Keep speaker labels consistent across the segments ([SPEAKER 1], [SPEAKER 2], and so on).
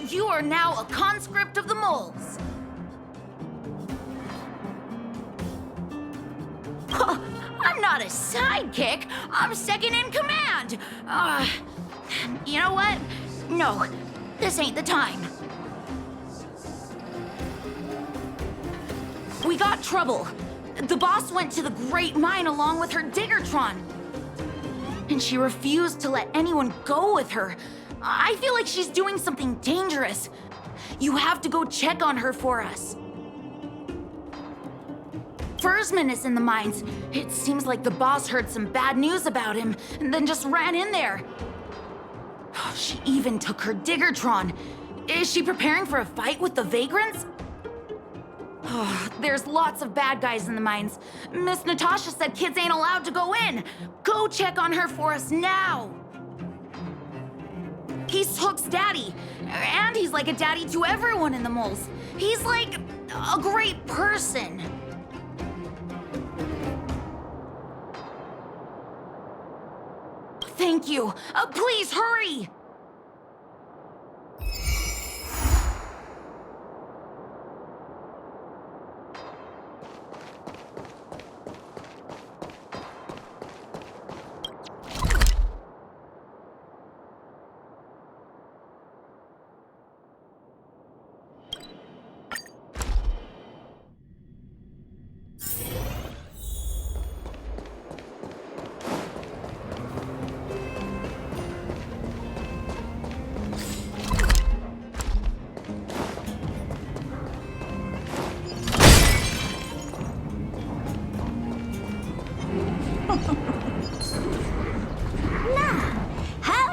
[SPEAKER 1] You are now a conscript of the moles. I'm not a sidekick. I'm second in command. You know what? No, this ain't the time. We got trouble. The boss went to the Great Mine along with her Diggertron. And she refused to let anyone go with her. I feel like she's doing something dangerous. You have to go check on her for us. Fursman is in the mines. It seems like the boss heard some bad news about him and then just ran in there. She even took her Diggertron. Is she preparing for a fight with the vagrants? There's lots of bad guys in the mines. Miss Natasha said kids ain't allowed to go in. Go check on her for us now. He's Hook's daddy, and he's like a daddy to everyone in the moles. He's like a great person. Thank you. Please hurry.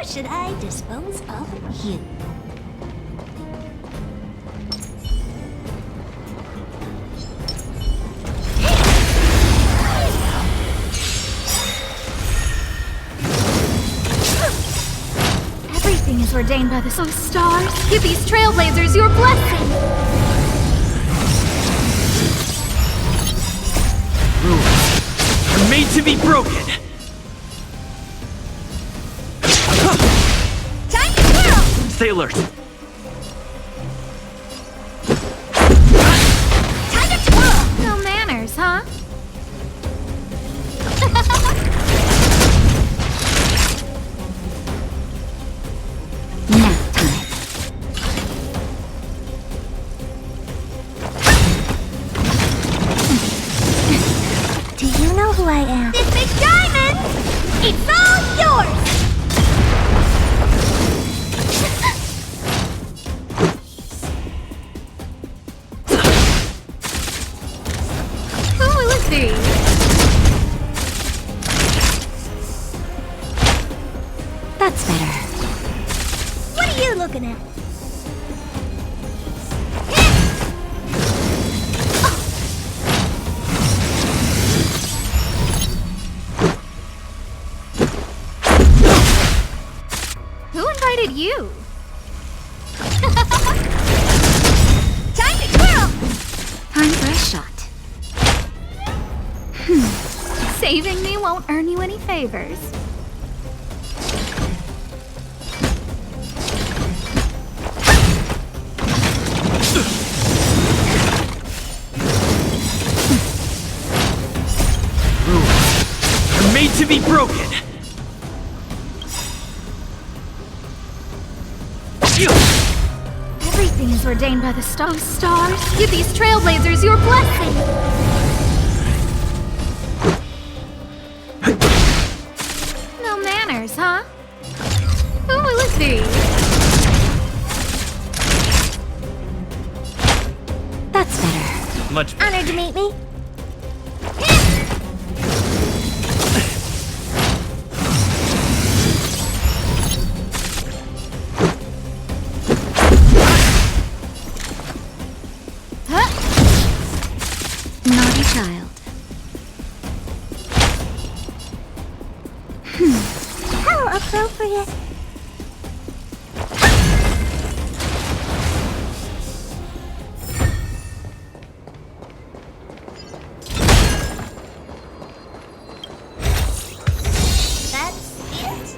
[SPEAKER 2] Should I dispose of you?
[SPEAKER 3] Everything is ordained by the stars. Give these trailblazers your blessing.
[SPEAKER 4] Rules are made to be broken. Stay alert.
[SPEAKER 3] Time to twirl! No manners, huh?
[SPEAKER 2] Nap time. Do you know who I am?
[SPEAKER 3] This big diamond! It's all yours!
[SPEAKER 2] That's better. What are you looking at?
[SPEAKER 3] Who invited you?
[SPEAKER 2] Time to twirl!
[SPEAKER 3] Time for a shot. Saving me won't earn you any favors.
[SPEAKER 4] Rules are made to be broken.
[SPEAKER 3] Everything is ordained by the stars. Give these trailblazers your blessing. No manners, huh? Who will it be?
[SPEAKER 2] That's better.
[SPEAKER 4] Much better.
[SPEAKER 2] Honored to meet me.
[SPEAKER 3] Naughty child.
[SPEAKER 2] How appropriate. That's it.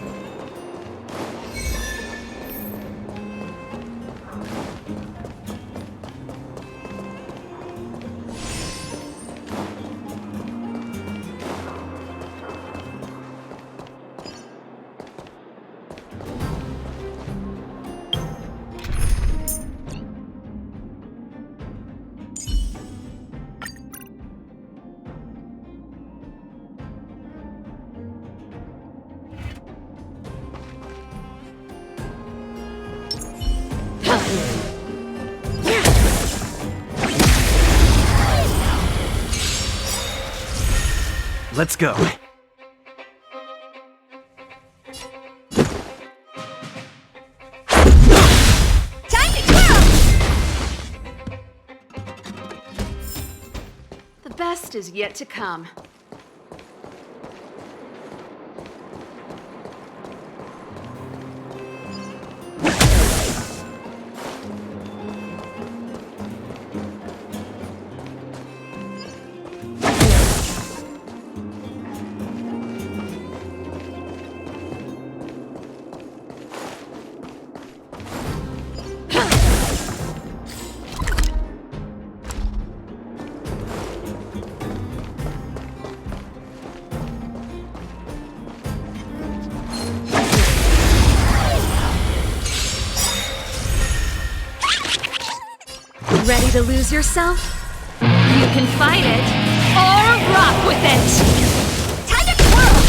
[SPEAKER 4] let's go.
[SPEAKER 2] Time to twirl!
[SPEAKER 5] The best is yet to come.
[SPEAKER 3] Ready to lose yourself? You can fight it, or rock with it!
[SPEAKER 2] Time to twirl!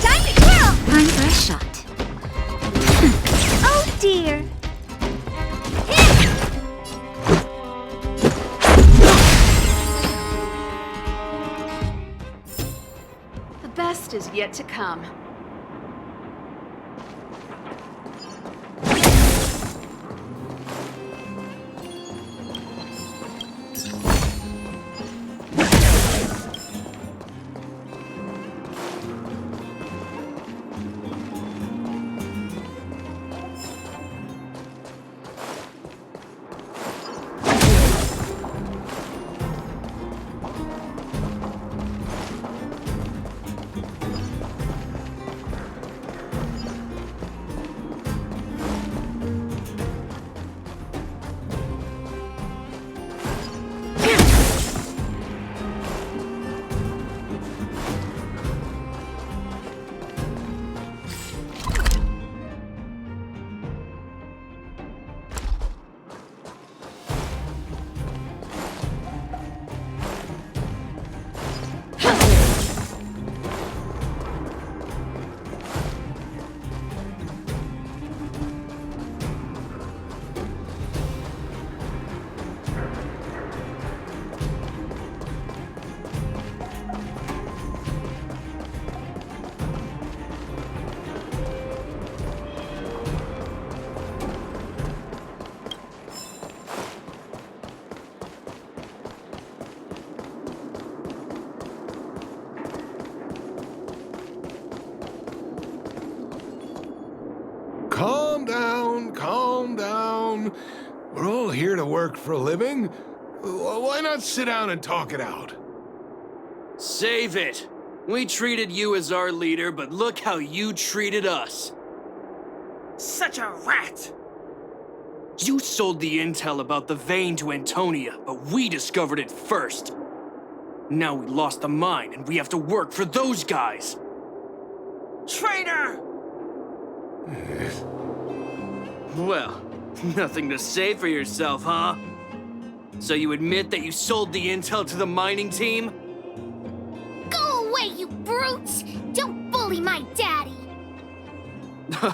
[SPEAKER 2] Time to twirl!
[SPEAKER 3] Time for a shot.
[SPEAKER 2] Oh dear.
[SPEAKER 5] The best is yet to come.
[SPEAKER 6] Calm down, calm down. We're all here to work for a living. Why not sit down and talk it out?
[SPEAKER 7] Save it! We treated you as our leader, but look how you treated us. Such a rat! You sold the intel about the vein to Antonia, but we discovered it first. Now we lost the mine, and we have to work for those guys. Traitor! Well, nothing to say for yourself, huh? So you admit that you sold the intel to the mining team?
[SPEAKER 2] Go away, you brutes! Don't bully my daddy!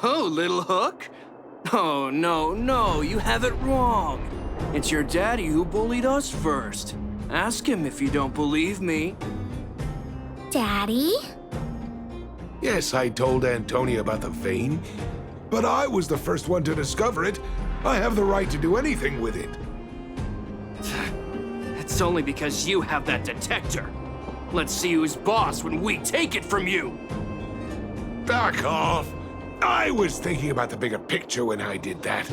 [SPEAKER 7] Oh, little hook? Oh, no, you have it wrong. It's your daddy who bullied us first. Ask him if you don't believe me.
[SPEAKER 2] Daddy?
[SPEAKER 6] Yes, I told Antonia about the vein, but I was the first one to discover it. I have the right to do anything with it.
[SPEAKER 7] It's only because you have that detector. Let's see who's boss when we take it from you.
[SPEAKER 6] Back off! I was thinking about the bigger picture when I did that.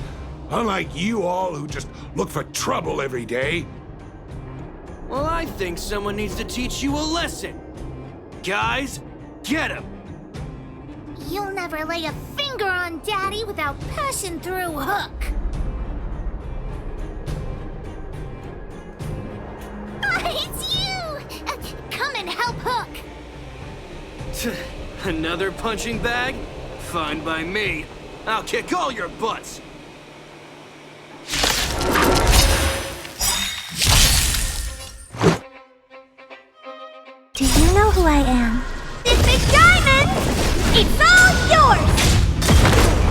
[SPEAKER 6] Unlike you all who just look for trouble every day.
[SPEAKER 7] Well, I think someone needs to teach you a lesson. Guys, get him!
[SPEAKER 2] You'll never lay a finger on Daddy without passing through Hook. It's you! Come and help Hook!
[SPEAKER 7] Another punching bag? Fine by me. I'll kick all your butts.
[SPEAKER 2] Do you know who I am? It's all yours!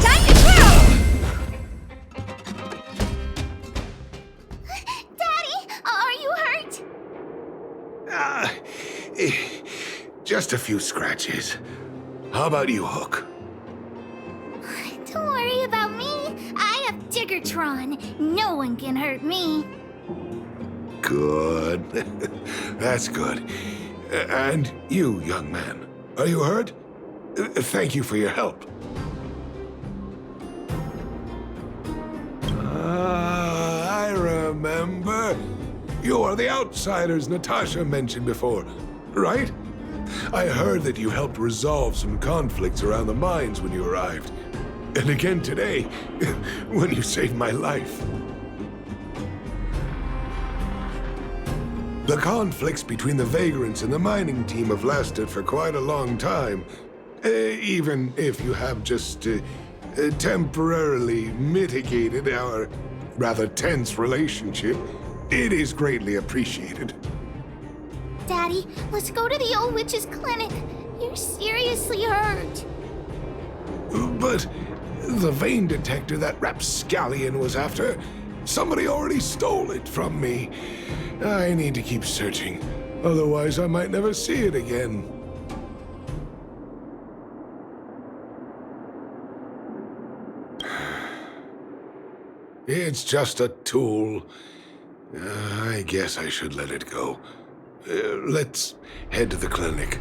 [SPEAKER 2] Time to throw! Daddy, are you hurt?
[SPEAKER 6] Just a few scratches. How about you, Hook?
[SPEAKER 2] Don't worry about me. I have Diggertron. No one can hurt me.
[SPEAKER 6] Good. That's good. And you, young man, are you hurt? Thank you for your help. I remember. You are the outsiders Natasha mentioned before, right? I heard that you helped resolve some conflicts around the mines when you arrived. And again today, when you saved my life. The conflicts between the vagrants and the mining team have lasted for quite a long time. Even if you have just temporarily mitigated our rather tense relationship, it is greatly appreciated.
[SPEAKER 2] Daddy, let's go to the old witch's clinic. You're seriously hurt.
[SPEAKER 6] But the vein detector that rapscallion was after, somebody already stole it from me. I need to keep searching, otherwise I might never see it again. It's just a tool. I guess I should let it go. Let's head to the clinic.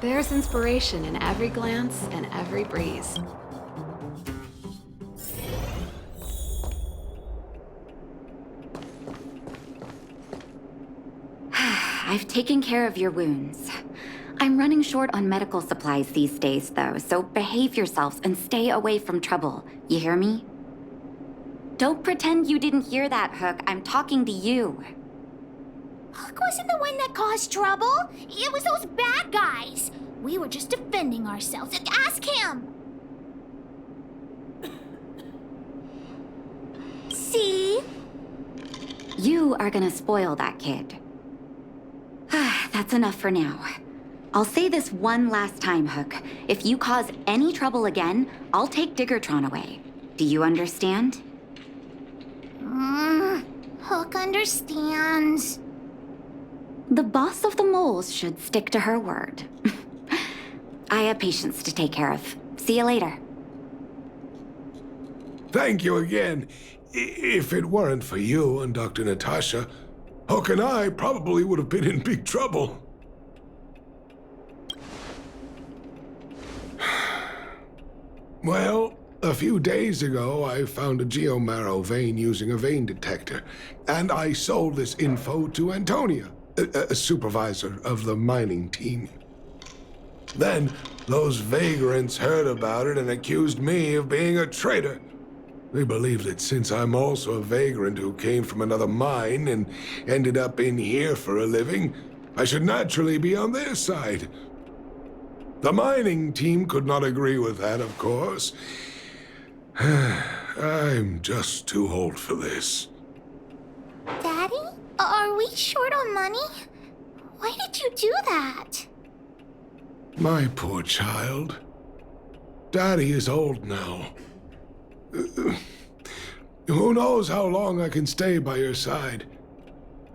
[SPEAKER 5] There's inspiration in every glance and every breeze.
[SPEAKER 8] I've taken care of your wounds. I'm running short on medical supplies these days, though, so behave yourselves and stay away from trouble. You hear me? Don't pretend you didn't hear that, Hook. I'm talking to you.
[SPEAKER 2] Hook wasn't the one that caused trouble. It was those bad guys. We were just defending ourselves. Ask him. See?
[SPEAKER 8] You are gonna spoil that kid. That's enough for now. I'll say this one last time, Hook. If you cause any trouble again, I'll take Diggertron away. Do you understand?
[SPEAKER 2] Hook understands.
[SPEAKER 8] The boss of the moles should stick to her word. I have patients to take care of. See you later.
[SPEAKER 6] Thank you again. If it weren't for you and Dr. Natasha, Hook and I probably would have been in big trouble. Well, a few days ago, I found a geomarrow vein using a vein detector, and I sold this info to Antonia, a supervisor of the mining team. Then, those vagrants heard about it and accused me of being a traitor. They believe that since I'm also a vagrant who came from another mine and ended up in here for a living, I should naturally be on their side. The mining team could not agree with that, of course. I'm just too old for this.
[SPEAKER 2] Daddy? Are we short on money? Why did you do that?
[SPEAKER 6] My poor child. Daddy is old now. Who knows how long I can stay by your side?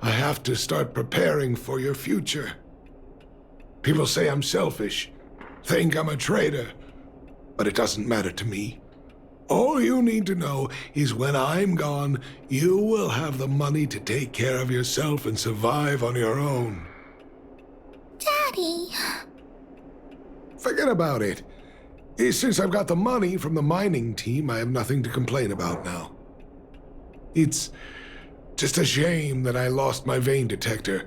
[SPEAKER 6] I have to start preparing for your future. People say I'm selfish, think I'm a traitor, but it doesn't matter to me. All you need to know is when I'm gone, you will have the money to take care of yourself and survive on your own.
[SPEAKER 2] Daddy.
[SPEAKER 6] Forget about it. Since I've got the money from the mining team, I have nothing to complain about now. It's just a shame that I lost my vein detector.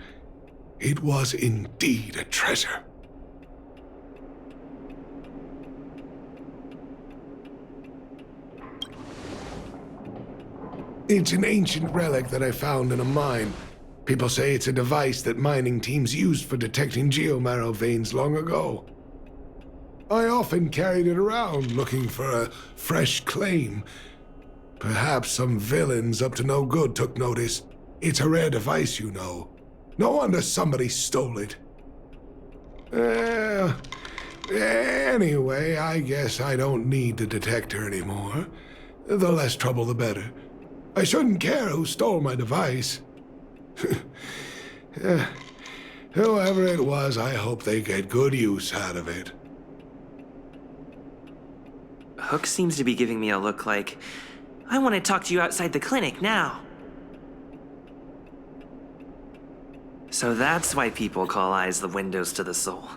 [SPEAKER 6] It was indeed a treasure. It's an ancient relic that I found in a mine. People say it's a device that mining teams used for detecting geomarrow veins long ago. I often carried it around looking for a fresh claim. Perhaps some villains up to no good took notice. It's a rare device, you know. No wonder somebody stole it. Anyway, I guess I don't need the detector anymore. The less trouble, the better. I shouldn't care who stole my device. Whoever it was, I hope they get good use out of it.
[SPEAKER 9] Hook seems to be giving me a look like, I want to talk to you outside the clinic now. So that's why people call eyes the windows to the soul.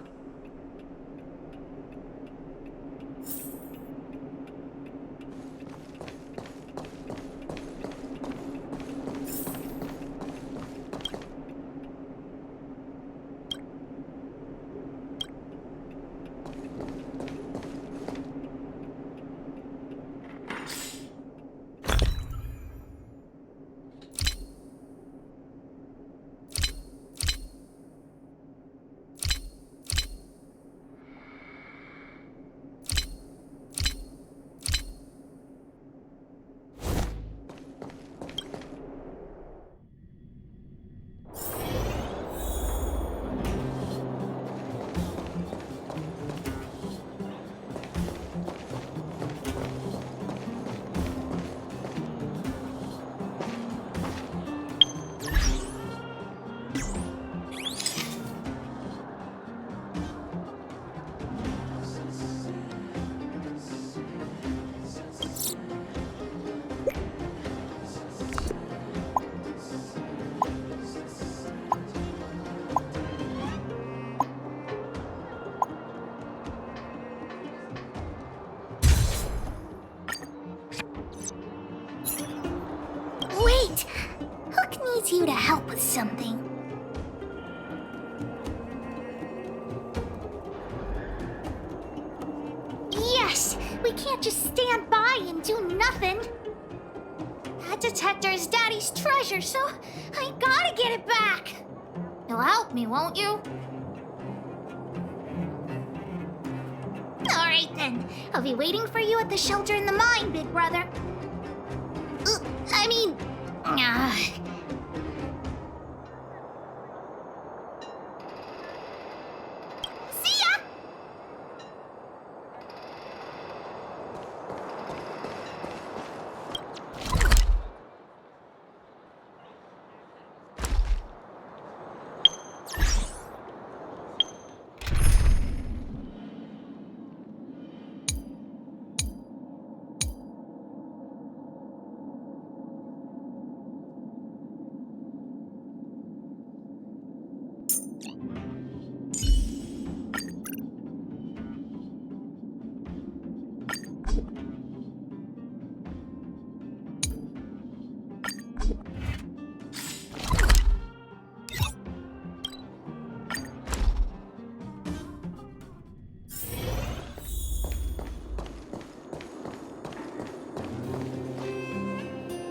[SPEAKER 2] Wait! Hook needs you to help with something. Yes! We can't just stand by and do nothing. That detector is Daddy's treasure, so I gotta get it back. You'll help me, won't you? Alright then. I'll be waiting for you at the shelter in the mine, big brother. See ya!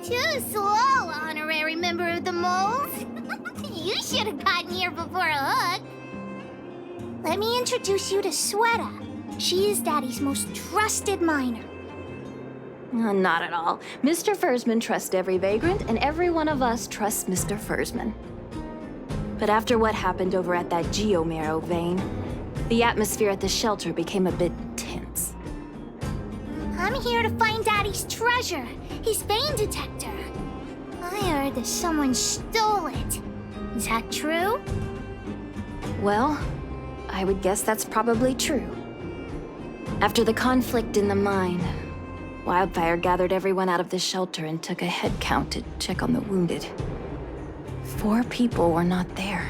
[SPEAKER 2] Too slow, honorary member of the moles. You should have gotten here before Hook. Let me introduce you to Sweta. She is Daddy's most trusted miner.
[SPEAKER 3] Not at all. Mr. Fursman trusts every vagrant, and every one of us trusts Mr. Fursman. But after what happened over at that geomarrow vein, the atmosphere at the shelter became a bit tense.
[SPEAKER 2] I'm here to find Daddy's treasure, his vein detector. I heard that someone stole it. Is that true?
[SPEAKER 3] Well, I would guess that's probably true. After the conflict in the mine, Wildfire gathered everyone out of the shelter and took a head count to check on the wounded. 4 people were not there.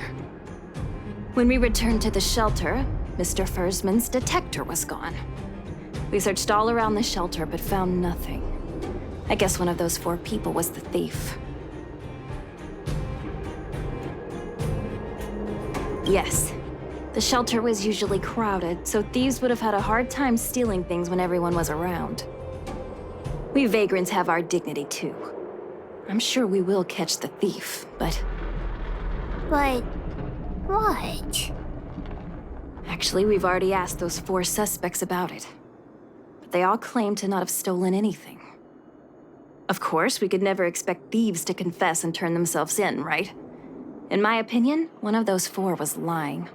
[SPEAKER 3] When we returned to the shelter, Mr. Fursman's detector was gone. We searched all around the shelter but found nothing. I guess one of those 4 people was the thief. Yes. The shelter was usually crowded, so thieves would have had a hard time stealing things when everyone was around. We vagrants have our dignity too. I'm sure we will catch the thief, but...
[SPEAKER 2] But... what?
[SPEAKER 3] Actually, we've already asked those 4 suspects about it. But they all claim to not have stolen anything. Of course, we could never expect thieves to confess and turn themselves in, right? In my opinion, one of those 4 was lying.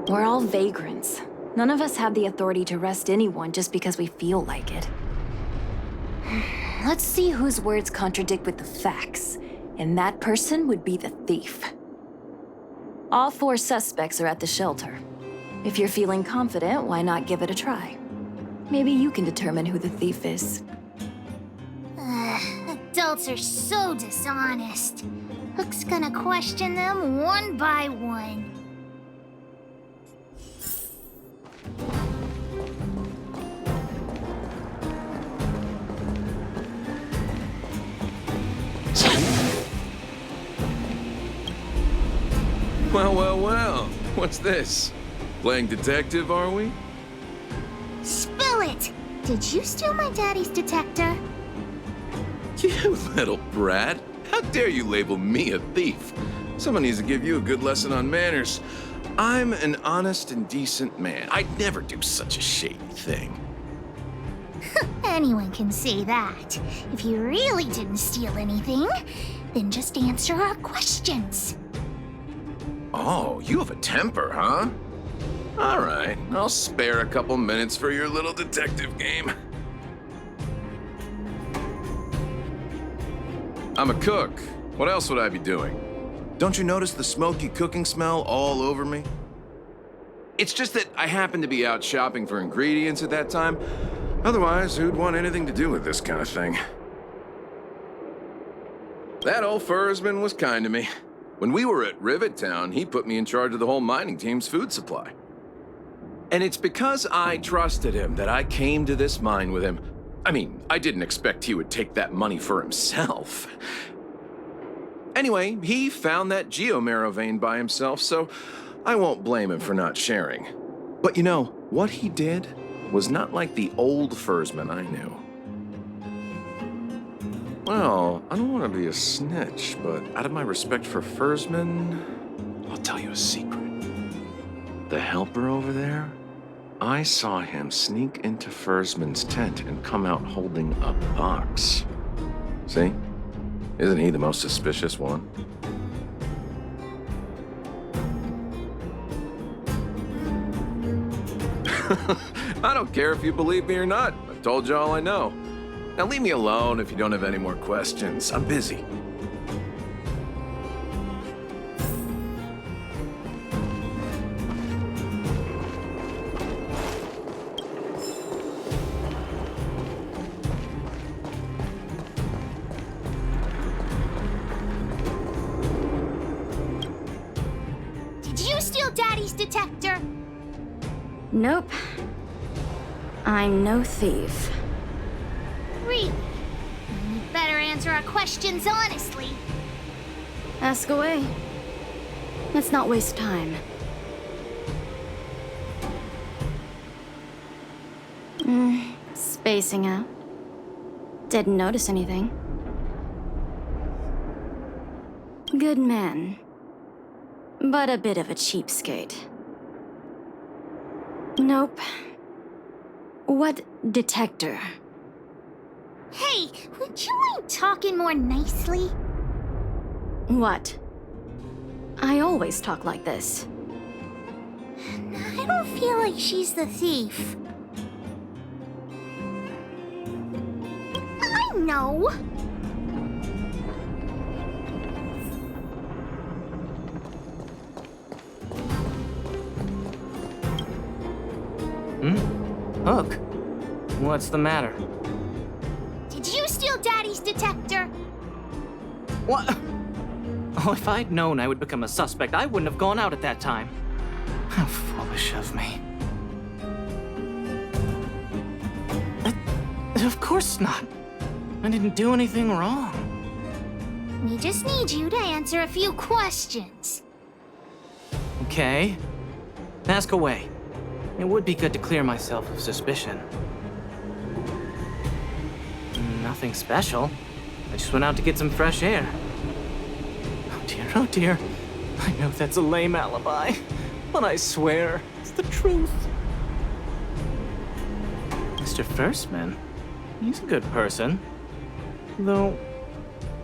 [SPEAKER 3] We're all vagrants. None of us have the authority to arrest anyone just because we feel like it. Let's see whose words contradict with the facts, and that person would be the thief. All 4 suspects are at the shelter. If you're feeling confident, why not give it a try? Maybe you can determine who the thief is.
[SPEAKER 2] Adults are so dishonest. Hook's gonna question them one by one.
[SPEAKER 10] Well, well, well. What's this? Playing detective, are we?
[SPEAKER 2] Spill it! Did you steal my daddy's detector?
[SPEAKER 10] You little brat. How dare you label me a thief? Someone needs to give you a good lesson on manners. I'm an honest and decent man. I'd never do such a shady thing.
[SPEAKER 2] Anyone can say that. If you really didn't steal anything, then just answer our questions.
[SPEAKER 10] Oh, you have a temper, huh? All right, I'll spare a couple minutes for your little detective game. I'm a cook. What else would I be doing? Don't you notice the smoky cooking smell all over me? It's just that I happened to be out shopping for ingredients at that time. Otherwise, who'd want anything to do with this kind of thing? That old Fursman was kind to me. When we were at Rivet Town, he put me in charge of the whole mining team's food supply. And it's because I trusted him that I came to this mine with him. I mean, I didn't expect he would take that money for himself. Anyway, he found that geomarrow vein by himself, so I won't blame him for not sharing. But you know, what he did was not like the old Fursman I knew. Well, I don't want to be a snitch, but out of my respect for Fursman, I'll tell you a secret. The helper over there, I saw him sneak into Fursman's tent and come out holding a box. See? Isn't he the most suspicious one? I don't care if you believe me or not. I've told you all I know. Now leave me alone if you don't have any more questions. I'm busy.
[SPEAKER 2] Did you steal Daddy's detector?
[SPEAKER 8] Nope. I'm no thief.
[SPEAKER 2] Really? You better answer our questions honestly.
[SPEAKER 8] Ask away. Let's not waste time. Spacing out. Didn't notice anything. Good man. But a bit of a cheapskate. Nope. What detector?
[SPEAKER 2] Hey, would you mind talking more nicely?
[SPEAKER 8] What? I always talk like this.
[SPEAKER 2] I don't feel like she's the thief. I know.
[SPEAKER 7] Hook? What's the matter?
[SPEAKER 2] Did you steal Daddy's detector?
[SPEAKER 7] What? Oh, if I'd known I would become a suspect, I wouldn't have gone out at that time. How foolish of me. Of course not. I didn't do anything wrong.
[SPEAKER 2] We just need you to answer a few questions.
[SPEAKER 7] Okay. Ask away. It would be good to clear myself of suspicion. Nothing special. I just went out to get some fresh air. Oh dear. I know that's a lame alibi, but I swear it's the truth. Mr. Firstman, he's a good person. Though...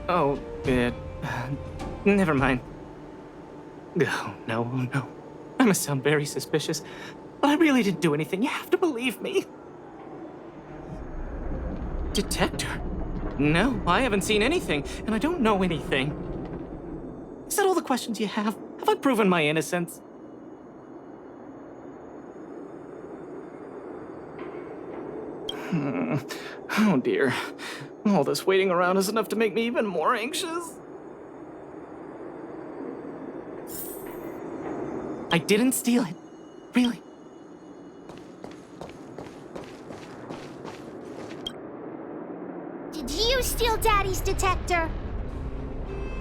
[SPEAKER 7] Oh, never mind. Oh, no. I must sound very suspicious, but I really didn't do anything. You have to believe me. Detector? No, I haven't seen anything, and I don't know anything. Is that all the questions you have? Have I proven my innocence? Oh dear. All this waiting around is enough to make me even more anxious. I didn't steal it. Really.
[SPEAKER 2] Did you steal Daddy's detector?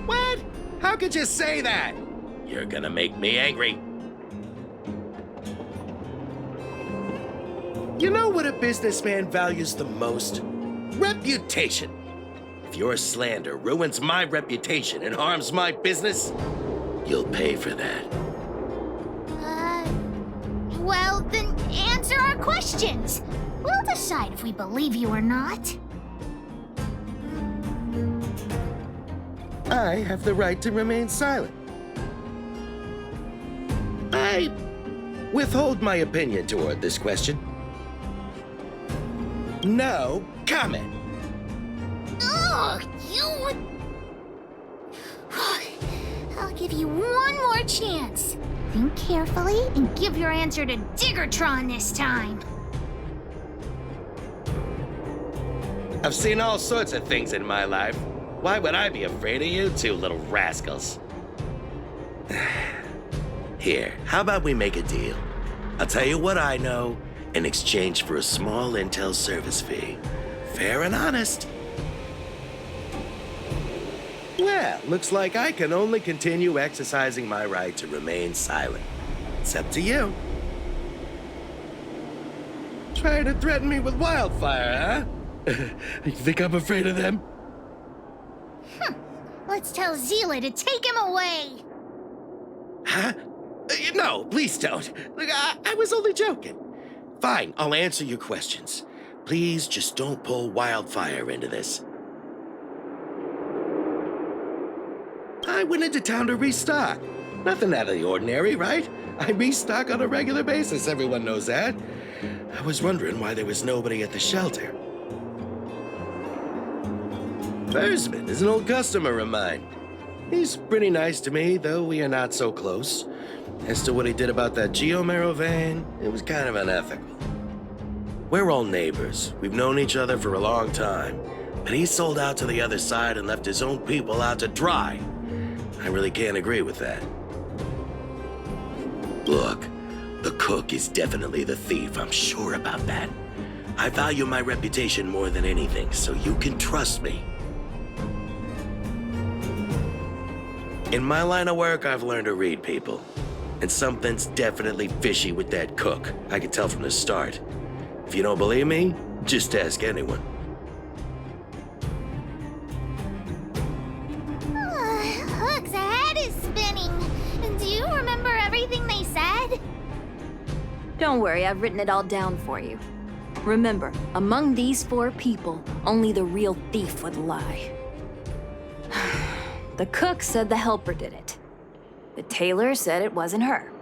[SPEAKER 11] What? How could you say that? You're gonna make me angry. You know what a businessman values the most? Reputation. If your slander ruins my reputation and harms my business, you'll pay for that.
[SPEAKER 2] Well, then answer our questions. We'll decide if we believe you or not.
[SPEAKER 11] I have the right to remain silent. I withhold my opinion toward this question. No comment.
[SPEAKER 2] Ugh, you... I'll give you one more chance. Think carefully and give your answer to Diggertron this time.
[SPEAKER 11] I've seen all sorts of things in my life. Why would I be afraid of you two little rascals? Here, how about we make a deal? I'll tell you what I know in exchange for a small intel service fee. Fair and honest. Well, looks like I can only continue exercising my right to remain silent. It's up to you. Trying to threaten me with wildfire, huh? You think I'm afraid of them?
[SPEAKER 2] Let's tell Zila to take him away.
[SPEAKER 11] Huh? No, please don't. Look, I was only joking. Fine, I'll answer your questions. Please just don't pull wildfire into this. I went into town to restock. Nothing out of the ordinary, right? I restock on a regular basis, everyone knows that. I was wondering why there was nobody at the shelter. Versman is an old customer of mine. He's pretty nice to me, though we are not so close. As to what he did about that Geomero vein, it was kind of unethical. We're all neighbors. We've known each other for a long time. But he sold out to the other side and left his own people out to dry. I really can't agree with that. Look, the cook is definitely the thief, I'm sure about that. I value my reputation more than anything, so you can trust me. In my line of work, I've learned to read people. And something's definitely fishy with that cook. I could tell from the start. If you don't believe me, just ask anyone.
[SPEAKER 2] Hook's head is spinning. Do you remember everything they said?
[SPEAKER 3] Don't worry, I've written it all down for you. Remember, among these 4 people, only the real thief would lie. The cook said the helper did it. The tailor said it wasn't her.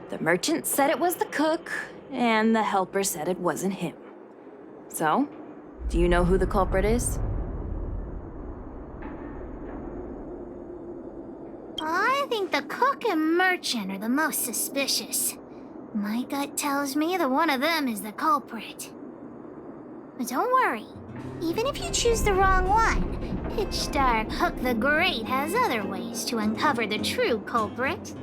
[SPEAKER 3] The merchant said it was the cook, and the helper said it wasn't him. So, do you know who the culprit is?
[SPEAKER 2] I think the cook and merchant are the most suspicious. My gut tells me that one of them is the culprit. But don't worry. Even if you choose the wrong one, Pitch Dark Hook the Great has other ways to uncover the true culprit.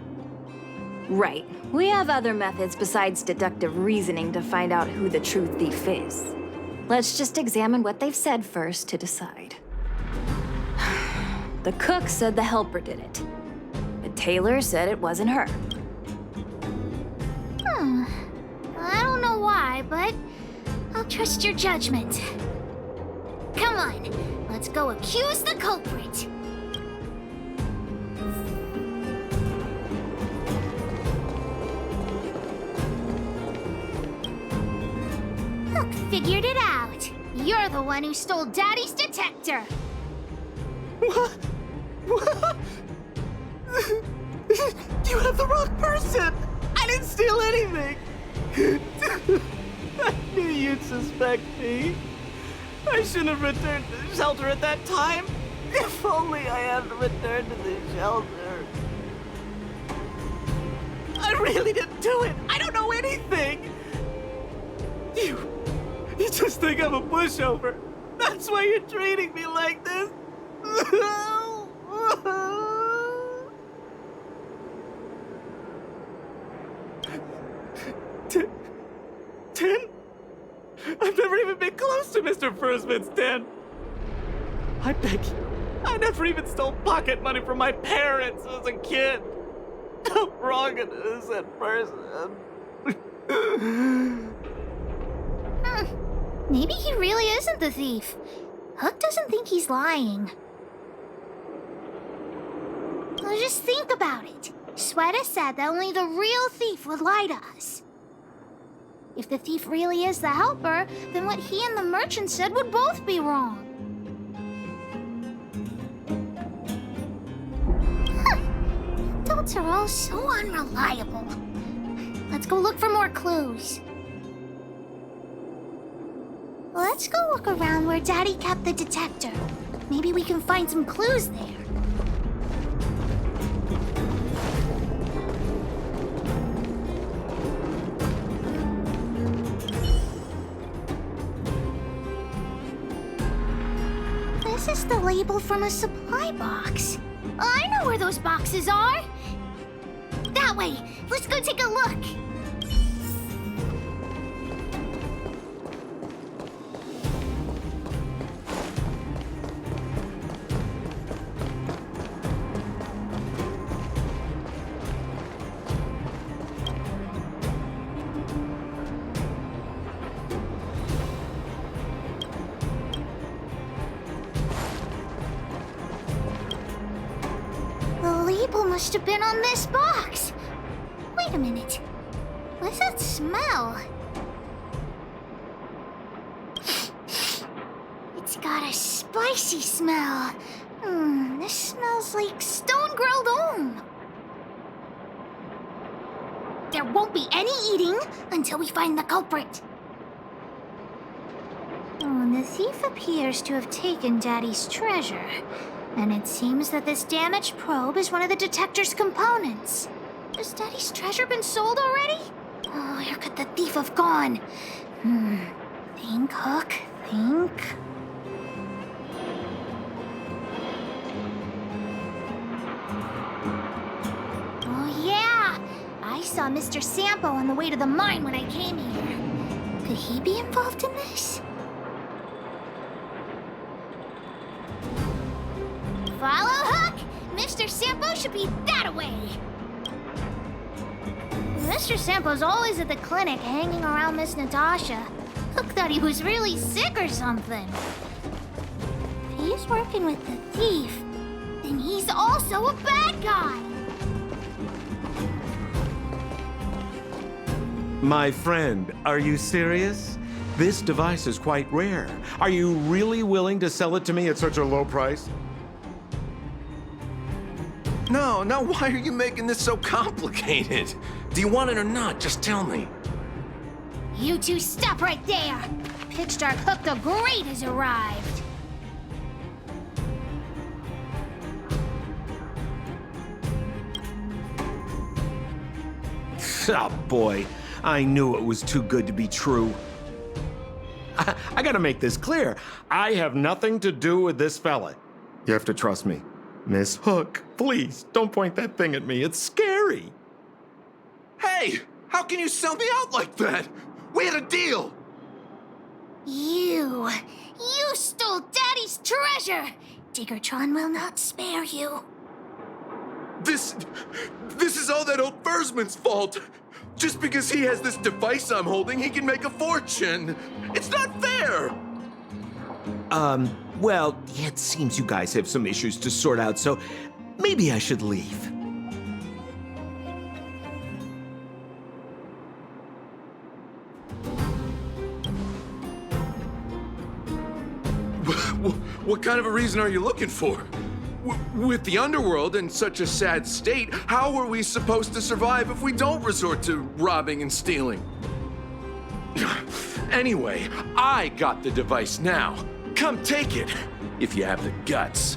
[SPEAKER 3] Right. We have other methods besides deductive reasoning to find out who the true thief is. Let's just examine what they've said first to decide. The cook said the helper did it. But Taylor said it wasn't her.
[SPEAKER 2] I don't know why, but I'll trust your judgment. Come on, let's go accuse the culprit. Hook figured it out. You're the one who stole Daddy's detector.
[SPEAKER 12] What? What? You have the wrong person! I didn't steal anything! I knew you'd suspect me. I shouldn't have returned to the shelter at that time. If only I hadn't returned to the shelter. I really didn't do it. I don't know anything. You just think I'm a pushover. That's why you're treating me like this. Ten? I've never even been close to Mr. Fursman's den. I beg you, I never even stole pocket money from my parents as a kid. I'm wrong, an innocent person.
[SPEAKER 2] Maybe he really isn't the thief. Hook doesn't think he's lying. Well, just think about it. Sweater said that only the real thief would lie to us. If the thief really is the helper, then what he and the merchant said would both be wrong. Adults are all so unreliable. Let's go look for more clues. Let's go look around where Daddy kept the detector. Maybe we can find some clues there. This is the label from a supply box. I know where those boxes are. That way. Let's go take a look. Must have been on this box. Wait a minute. What's that smell? It's got a spicy smell. This smells like stone-grilled ohm. There won't be any eating until we find the culprit. The thief appears to have taken Daddy's treasure. And it seems that this damaged probe is one of the detector's components. Has Daddy's treasure been sold already? Oh, where could the thief have gone? Think, Hook, think. Oh, yeah! I saw Mr. Sampo on the way to the mine when I came here. Could he be involved in this? Follow Hook! Mr. Sampo should be that way! Mr. Sampo's always at the clinic hanging around Miss Natasha. Hook thought he was really sick or something. If he's working with the thief, then he's also a bad guy!
[SPEAKER 13] My friend, are you serious? This device is quite rare. Are you really willing to sell it to me at such a low price?
[SPEAKER 10] No, why are you making this so complicated? Do you want it or not? Just tell me.
[SPEAKER 2] You two stop right there! Pitch Dark Hook the Great has arrived!
[SPEAKER 13] Oh boy, I knew it was too good to be true. I gotta make this clear. I have nothing to do with this fella. You have to trust me. Miss Hook, please, don't point that thing at me. It's scary.
[SPEAKER 10] Hey! How can you sell me out like that? We had a deal!
[SPEAKER 2] You stole Daddy's treasure! Diggertron will not spare you.
[SPEAKER 10] This is all that old Fursman's fault. Just because he has this device I'm holding, he can make a fortune. It's not fair!
[SPEAKER 13] Well, it seems you guys have some issues to sort out, so maybe I should leave.
[SPEAKER 10] What kind of a reason are you looking for? With the underworld in such a sad state, how are we supposed to survive if we don't resort to robbing and stealing? Anyway, I got the device now. Come take it, if you have the guts.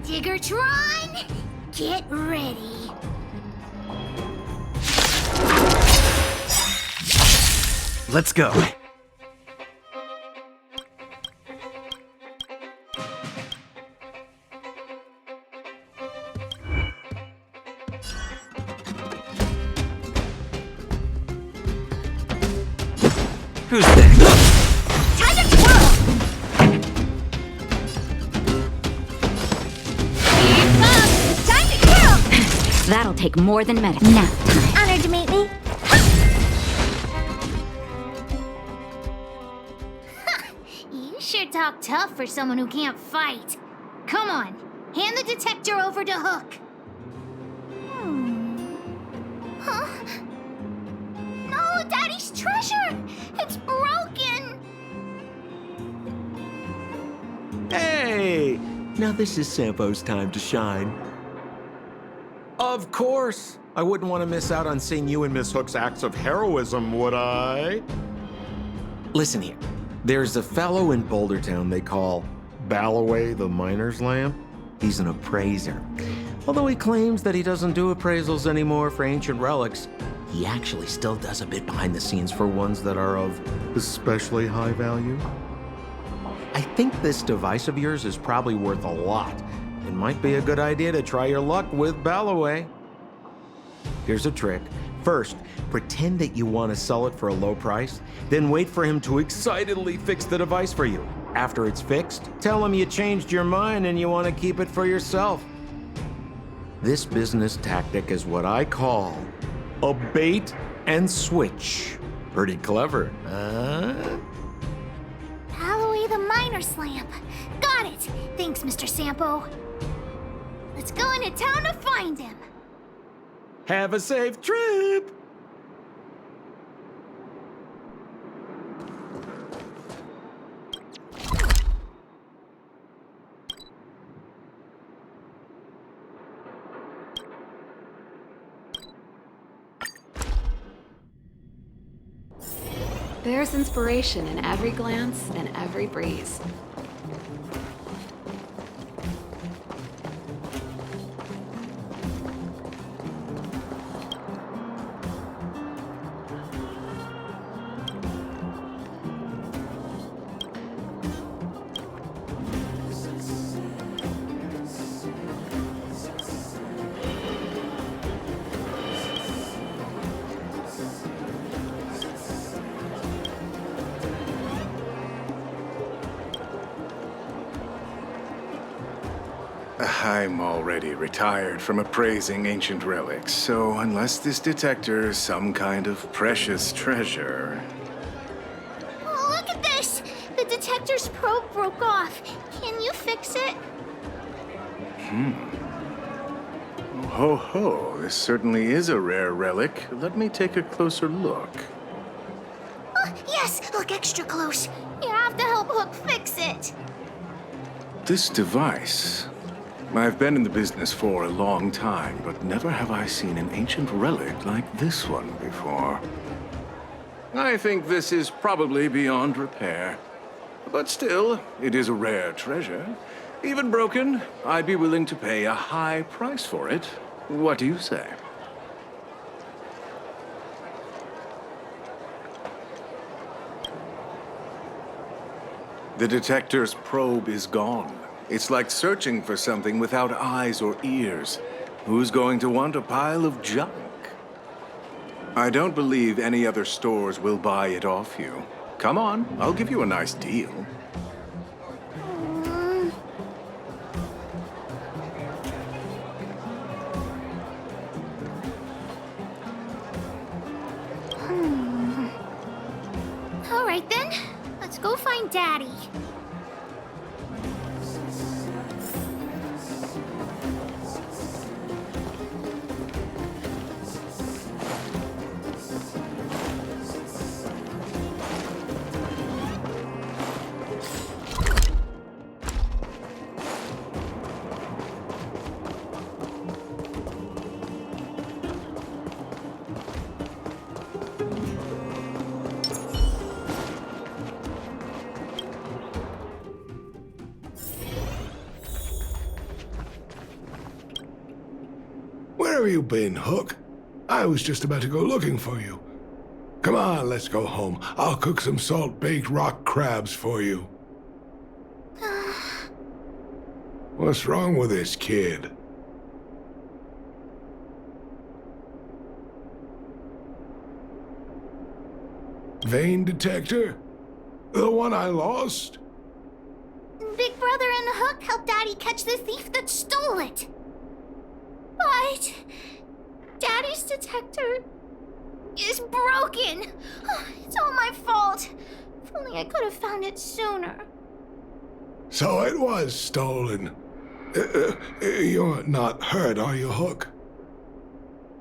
[SPEAKER 2] Diggertron, get ready.
[SPEAKER 4] Let's go. Who's next?
[SPEAKER 2] Time to twirl! Here it comes! Time to twirl!
[SPEAKER 8] That'll take more than medic. Nap time.
[SPEAKER 2] Honored to meet me. You sure talk tough for someone who can't fight. Come on, hand the detector over to Hook. Huh? No, Daddy's treasure! It's broken!
[SPEAKER 13] Hey! Now this is Sampo's time to shine. Of course! I wouldn't want to miss out on seeing you and Miss Hook's acts of heroism, would I? Listen here. There's a fellow in Boulder Town they call Balloway the Miner's Lamp. He's an appraiser. Although he claims that he doesn't do appraisals anymore for ancient relics, he actually still does a bit behind the scenes for ones that are of especially high value. I think this device of yours is probably worth a lot. It might be a good idea to try your luck with Balloway. Here's a trick. First, pretend that you want to sell it for a low price, then wait for him to excitedly fix the device for you. After it's fixed, tell him you changed your mind and you want to keep it for yourself. This business tactic is what I call a bait and switch. Pretty clever, huh?
[SPEAKER 2] Balloway the Miner's Lamp. Got it. Thanks, Mr. Sampo. Let's go into town to find him.
[SPEAKER 13] Have a safe trip!
[SPEAKER 5] There's inspiration in every glance and every breeze.
[SPEAKER 14] I'm already retired from appraising ancient relics, so unless this detector is some kind of precious treasure...
[SPEAKER 2] Oh, look at this! The detector's probe broke off. Can you fix it?
[SPEAKER 14] Ho ho, this certainly is a rare relic. Let me take a closer look.
[SPEAKER 2] Oh, yes! Look extra close. You have to help Hook fix it.
[SPEAKER 14] This device... I've been in the business for a long time, but never have I seen an ancient relic like this one before. I think this is probably beyond repair. But still, it is a rare treasure. Even broken, I'd be willing to pay a high price for it. What do you say? The detector's probe is gone. It's like searching for something without eyes or ears. Who's going to want a pile of junk? I don't believe any other stores will buy it off you. Come on, I'll give you a nice deal.
[SPEAKER 2] All right then, let's go find Daddy.
[SPEAKER 6] Where have you been, Hook? I was just about to go looking for you. Come on, let's go home. I'll cook some salt-baked rock crabs for you. What's wrong with this kid? Vein detector? The one I lost?
[SPEAKER 2] Big Brother and Hook helped Daddy catch the thief that stole it. But Daddy's detector is broken. It's all my fault. If only I could have found it sooner.
[SPEAKER 6] So it was stolen. You're not hurt, are you, Hook?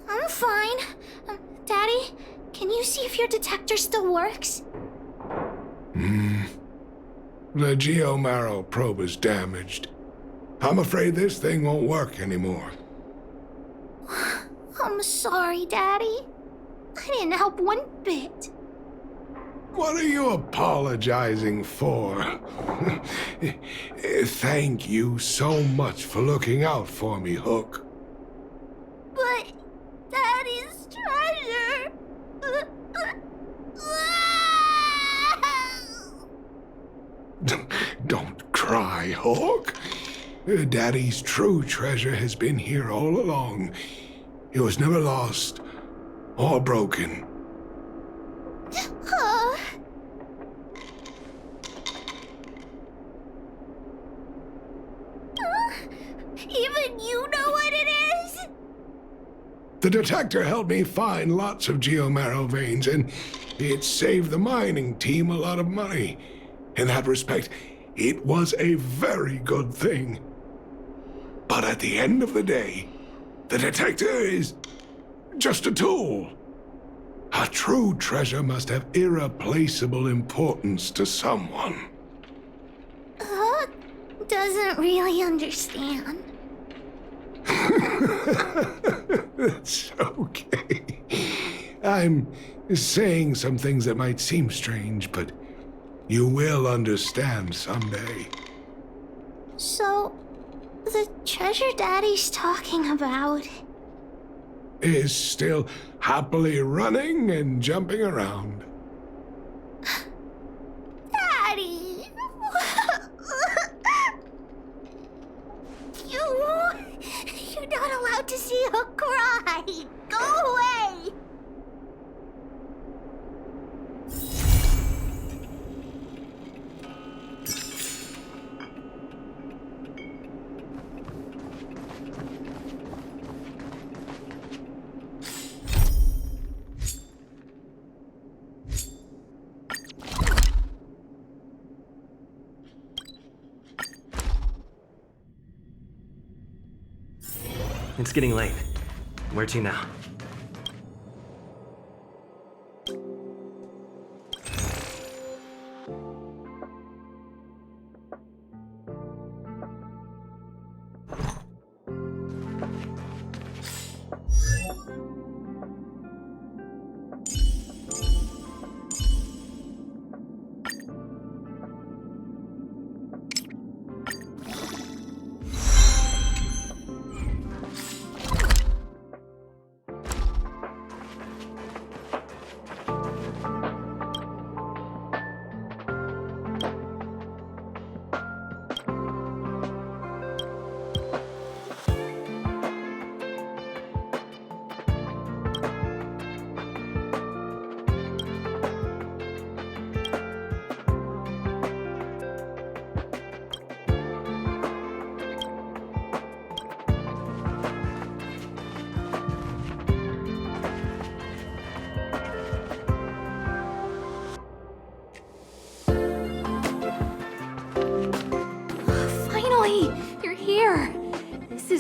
[SPEAKER 2] I'm fine. Daddy, can you see if your detector still works?
[SPEAKER 6] The geomarrow probe is damaged. I'm afraid this thing won't work anymore.
[SPEAKER 2] I'm sorry, Daddy. I didn't help one bit.
[SPEAKER 6] What are you apologizing for? Thank you so much for looking out for me, Hook.
[SPEAKER 2] But Daddy's treasure...
[SPEAKER 6] Don't cry, Hook. Daddy's true treasure has been here all along. It was never lost or broken.
[SPEAKER 2] Even you know what it is?
[SPEAKER 6] The detector helped me find lots of geomarrow veins, and it saved the mining team a lot of money. In that respect, it was a very good thing. But at the end of the day, the detector is just a tool. A true treasure must have irreplaceable importance to someone.
[SPEAKER 2] Doesn't really understand.
[SPEAKER 6] That's okay. I'm saying some things that might seem strange, but you will understand someday.
[SPEAKER 2] So, the treasure Daddy's talking about
[SPEAKER 6] is still happily running and jumping around.
[SPEAKER 2] Daddy! You're not allowed to see her cry! Go away!
[SPEAKER 9] It's getting late. Where to now?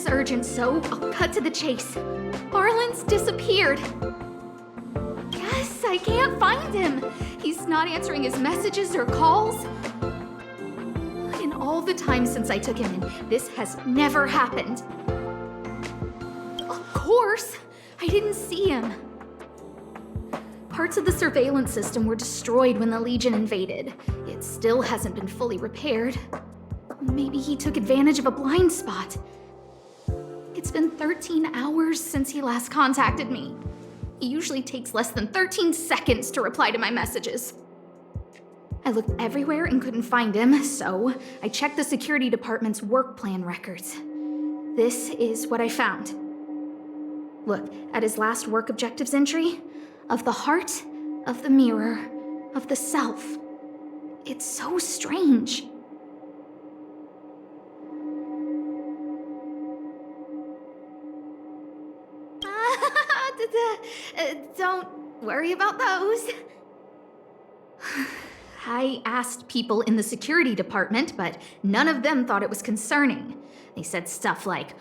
[SPEAKER 5] is urgent, so I'll cut to the chase. Arlen's disappeared. Yes, I can't find him. He's not answering his messages or calls. In all the time since I took him in, this has never happened. Of course, I didn't see him. Parts of the surveillance system were destroyed when the Legion invaded. It still hasn't been fully repaired. Maybe he took advantage of a blind spot. It's been 13 hours since he last contacted me. He usually takes less than 13 seconds to reply to my messages. I looked everywhere and couldn't find him, so I checked the security department's work plan records. This is what I found. Look at his last work objectives entry. Of the heart, of the mirror, of the self. It's so strange. Don't worry about those. I asked people in the security department, but none of them thought it was concerning. They said stuff like,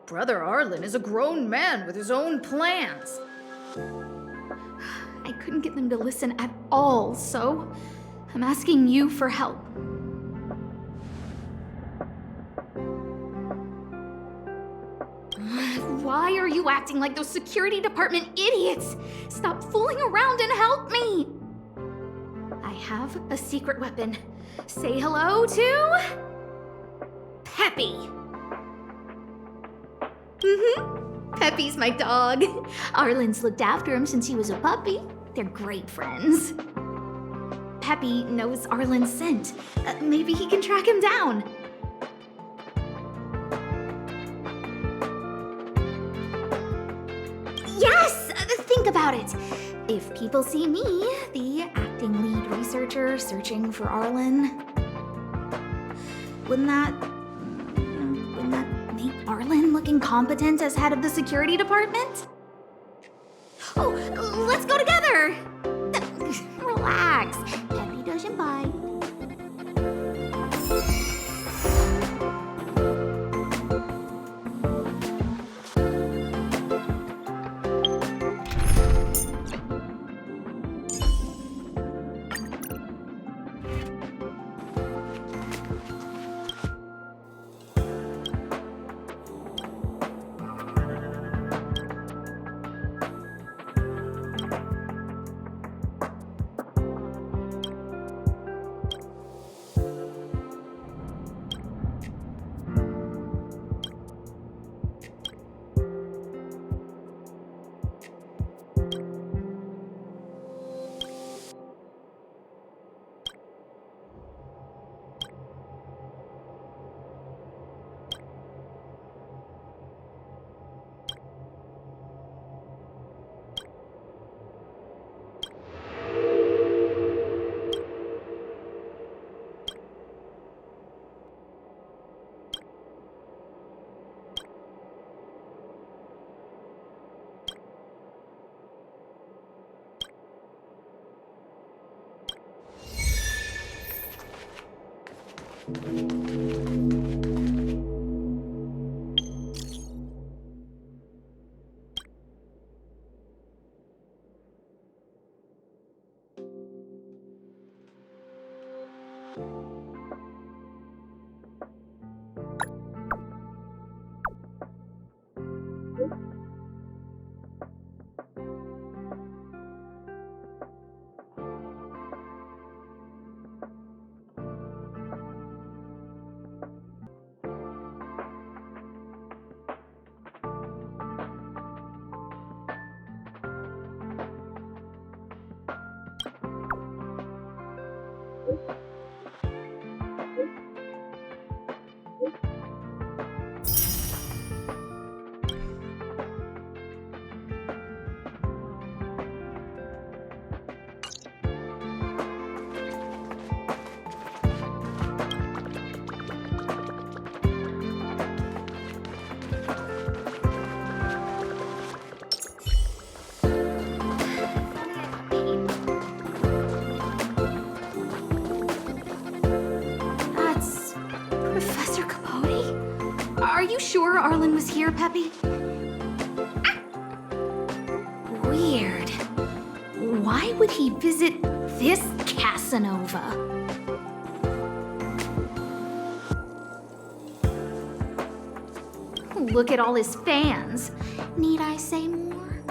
[SPEAKER 5] "Brother Arlen is a grown man with his own plans." I couldn't get them to listen at all, so I'm asking you for help. Why are you acting like those security department idiots? Stop fooling around and help me! I have a secret weapon. Say hello to... Peppy. Peppy's my dog. Arlen's looked after him since he was a puppy. They're great friends. Peppy knows Arlen's scent. Maybe he can track him down. Yes! Think about it. If people see me, the acting lead researcher searching for Arlen, wouldn't that make Arlen look incompetent as head of the security department? Oh, let's go together! Relax. Peppy doesn't bite. you sure Arlen was here, Peppy? Weird. Why would he visit this Casanova? Look at all his fans. Need I say more?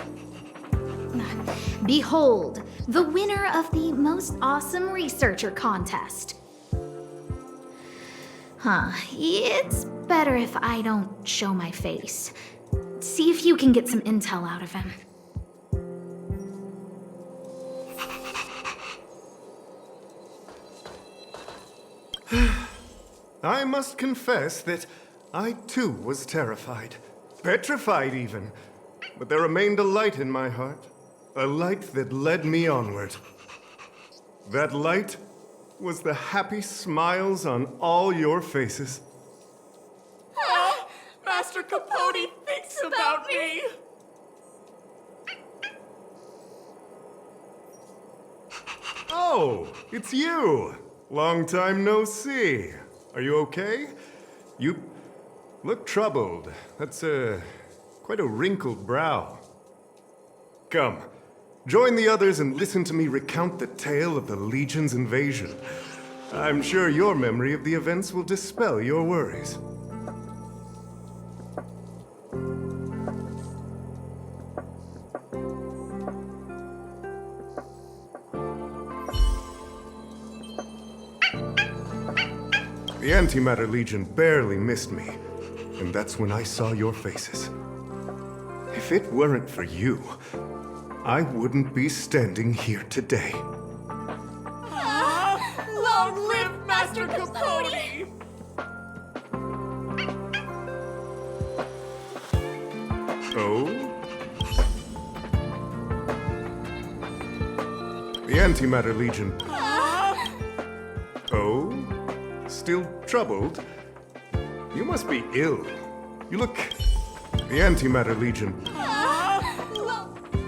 [SPEAKER 5] Behold, the winner of the most awesome researcher contest. Huh, it's better if I don't show my face. See if you can get some intel out of him.
[SPEAKER 15] I must confess that I too was terrified. Petrified even. But there remained a light in my heart. A light that led me onward. That light was the happy smiles on all your faces.
[SPEAKER 12] Master Capote thinks about me!
[SPEAKER 15] Oh, it's you! Long time no see. Are you okay? You look troubled. That's quite a wrinkled brow. Come, join the others and listen to me recount the tale of the Legion's invasion. I'm sure your memory of the events will dispel your worries. The Antimatter Legion barely missed me, and that's when I saw your faces. If it weren't for you, I wouldn't be standing here today.
[SPEAKER 12] Long live Master Capote!
[SPEAKER 15] Oh? The Antimatter Legion. Oh? Still troubled? You must be ill. You look... The Antimatter Legion.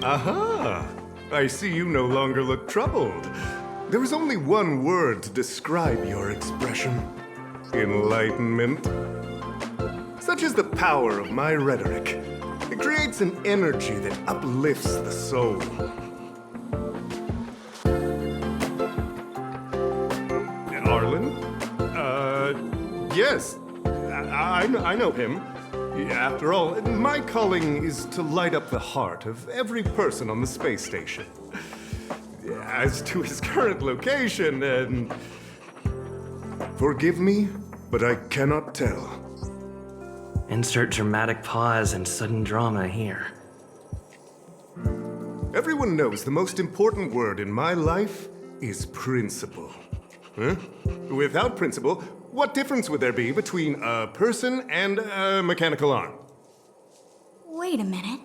[SPEAKER 15] Aha! I see you no longer look troubled. There is only one word to describe your expression. Enlightenment. Such is the power of my rhetoric. It creates an energy that uplifts the soul. And Arlen? Yes. I know him. After all, my calling is to light up the heart of every person on the space station. As to his current location, forgive me, but I cannot tell.
[SPEAKER 9] Insert dramatic pause and sudden drama here.
[SPEAKER 15] Everyone knows the most important word in my life is principle. Huh? Without principle, what difference would there be between a person and a mechanical arm?
[SPEAKER 16] Wait a minute.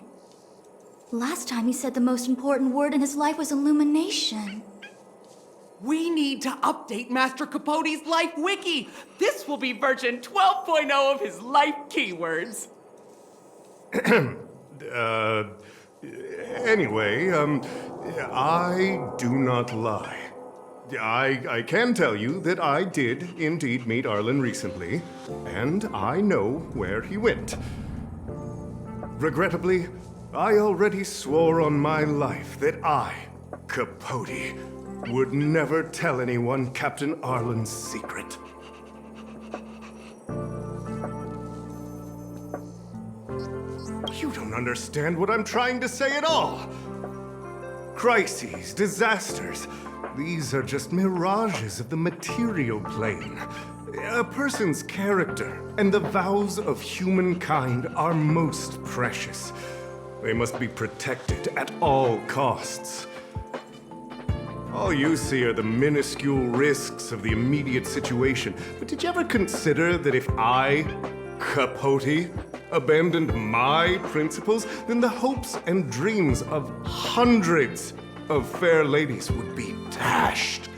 [SPEAKER 16] Last time he said the most important word in his life was illumination.
[SPEAKER 12] We need to update Master Capote's Life Wiki! This will be version 12.0 of his life keywords.
[SPEAKER 15] Anyway, I do not lie. I can tell you that I did indeed meet Arlen recently, and I know where he went. Regrettably, I already swore on my life that I, Capote, would never tell anyone Captain Arlen's secret. You don't understand what I'm trying to say at all. Crises, disasters, these are just mirages of the material plane. A person's character and the vows of humankind are most precious. They must be protected at all costs. All you see are the minuscule risks of the immediate situation. But did you ever consider that if I, Capote, abandoned my principles, then the hopes and dreams of hundreds of fair ladies would be dashed?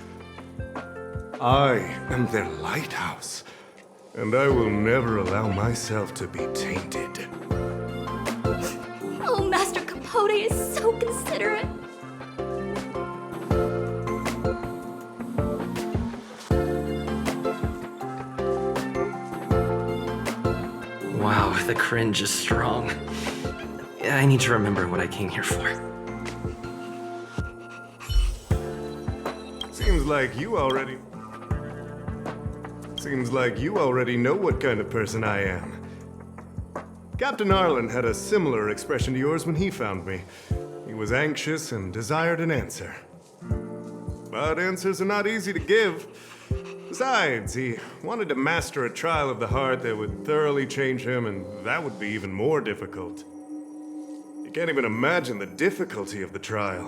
[SPEAKER 15] I am their lighthouse, and I will never allow myself to be tainted.
[SPEAKER 16] Oh, Master Capote is so considerate.
[SPEAKER 9] Wow, the cringe is strong. I need to remember what I came here for.
[SPEAKER 15] Seems like you already know what kind of person I am. Captain Arlen had a similar expression to yours when he found me. He was anxious and desired an answer. But answers are not easy to give. Besides, he wanted to master a trial of the heart that would thoroughly change him, and that would be even more difficult. You can't even imagine the difficulty of the trial.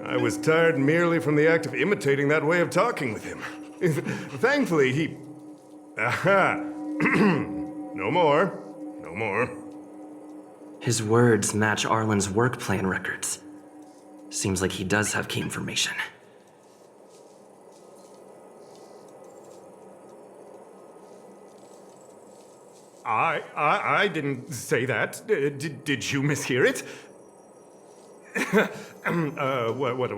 [SPEAKER 15] I was tired merely from the act of imitating that way of talking with him. Thankfully, he... Aha! No more. No more.
[SPEAKER 9] His words match Arlen's work plan records. Seems like he does have key information.
[SPEAKER 15] I didn't say that. Did you mishear it?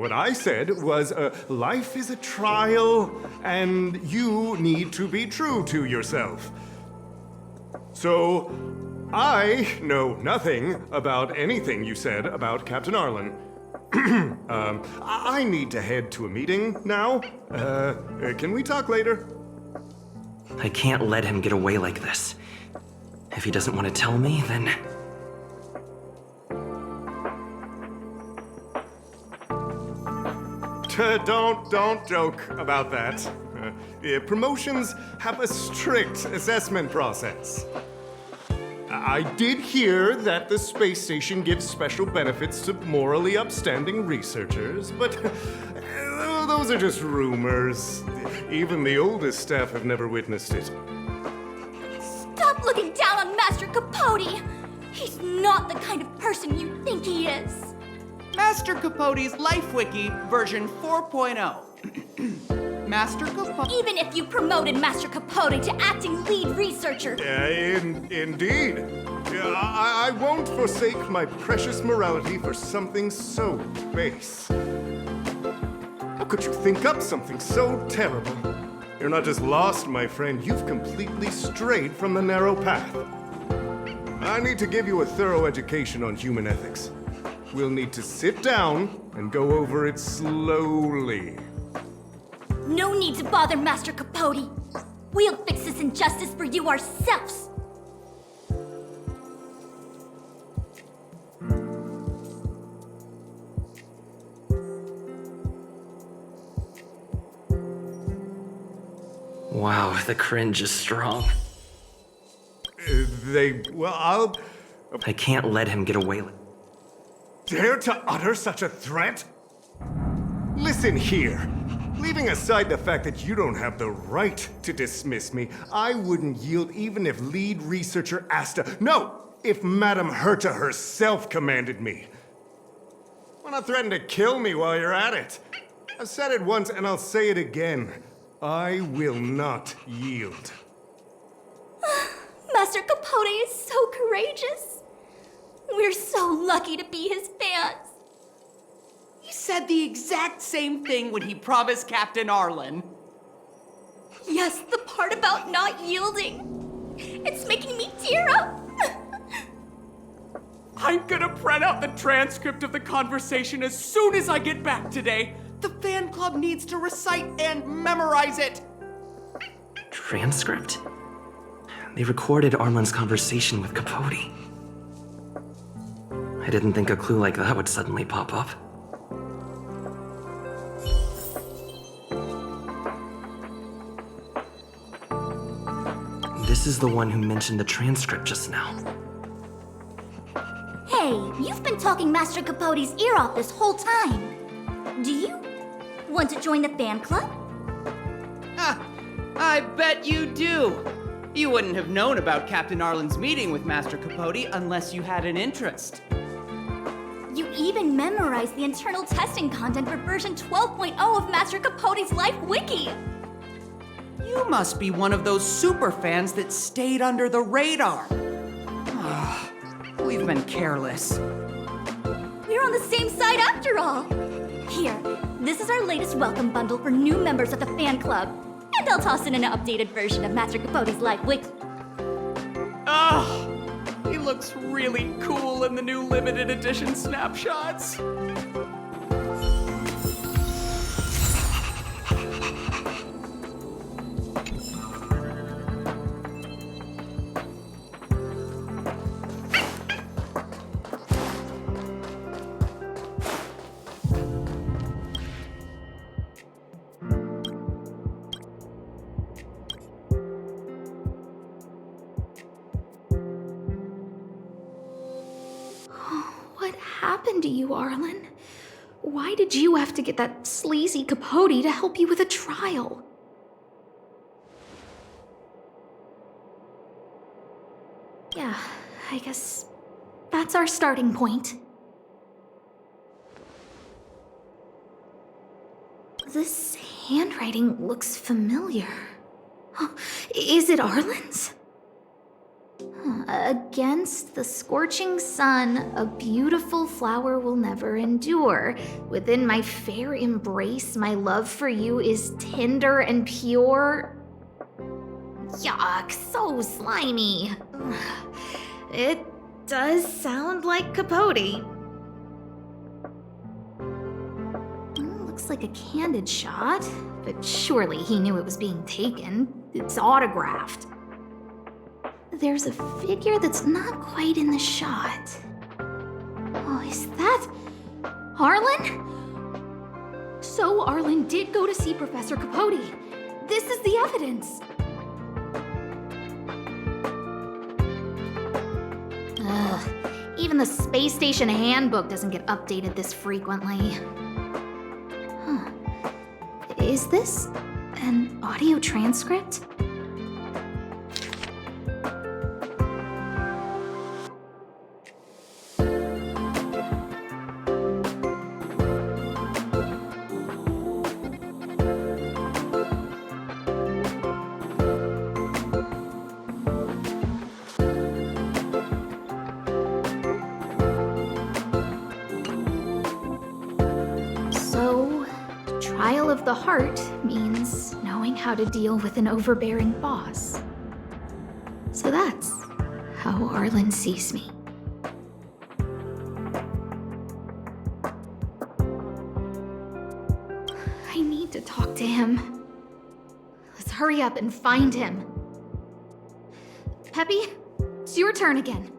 [SPEAKER 15] What I said was, life is a trial, and you need to be true to yourself. So, I know nothing about anything you said about Captain Arlen. I need to head to a meeting now. Can we talk later?
[SPEAKER 9] I can't let him get away like this. If he doesn't want to tell me, then...
[SPEAKER 15] Don't joke about that. Promotions have a strict assessment process. I did hear that the space station gives special benefits to morally upstanding researchers, but those are just rumors. Even the oldest staff have never witnessed it.
[SPEAKER 16] Stop looking down on Master Capote! He's not the kind of person you think he is.
[SPEAKER 17] Master Capote's Life Wiki version 4.0. Master Capote...
[SPEAKER 16] Even if you promoted Master Capote to acting lead researcher...
[SPEAKER 15] Indeed. I won't forsake my precious morality for something so base. How could you think up something so terrible? You're not just lost, my friend. You've completely strayed from the narrow path. I need to give you a thorough education on human ethics. We'll need to sit down and go over it slowly.
[SPEAKER 16] No need to bother Master Capote. We'll fix this injustice for you ourselves.
[SPEAKER 9] Wow, the cringe is strong.
[SPEAKER 15] I
[SPEAKER 9] can't let him get away with...
[SPEAKER 15] Dare to utter such a threat? Listen here. Leaving aside the fact that you don't have the right to dismiss me, I wouldn't yield even if lead researcher Asta... No! If Madame Herta herself commanded me. Why not threaten to kill me while you're at it? I've said it once and I'll say it again. I will not yield.
[SPEAKER 16] Master Capote is so courageous. We're so lucky to be his fans.
[SPEAKER 17] He said the exact same thing when he promised Captain Arlen.
[SPEAKER 16] Yes, the part about not yielding. It's making me tear up.
[SPEAKER 17] I'm gonna print out the transcript of the conversation as soon as I get back today. The fan club needs to recite and memorize it.
[SPEAKER 9] Transcript? They recorded Arlen's conversation with Capote. I didn't think a clue like that would suddenly pop up. This is the one who mentioned the transcript just now.
[SPEAKER 16] Hey, you've been talking Master Capote's ear off this whole time. Do you want to join the fan club?
[SPEAKER 17] I bet you do. You wouldn't have known about Captain Arlen's meeting with Master Capote unless you had an interest.
[SPEAKER 16] You even memorized the internal testing content for version 12.0 of Master Capote's Life Wiki.
[SPEAKER 17] You must be one of those super fans that stayed under the radar. We've been careless.
[SPEAKER 16] We're on the same side after all. Here, this is our latest welcome bundle for new members of the fan club. And I'll toss in an updated version of Master Capote's Life Wiki.
[SPEAKER 17] looks really cool in the new limited edition snapshots.
[SPEAKER 5] What happened to you, Arlen? Why did you have to get that sleazy Capote to help you with a trial? Yeah, I guess that's our starting point. This handwriting looks familiar. Huh, is it Arlen's? Against the scorching sun, a beautiful flower will never endure. Within my fair embrace, my love for you is tender and pure. Yuck, so slimy. It does sound like Capote. Looks like a candid shot, but surely he knew it was being taken. It's autographed. There's a figure that's not quite in the shot. Oh, is that Arlen? So Arlen did go to see Professor Capote. This is the evidence. Ugh, even the space station handbook doesn't get updated this frequently. Huh. Is this an audio transcript? Trial of the heart means knowing how to deal with an overbearing boss. So that's how Arlen sees me. I need to talk to him. Let's hurry up and find him. Peppy, it's your turn again.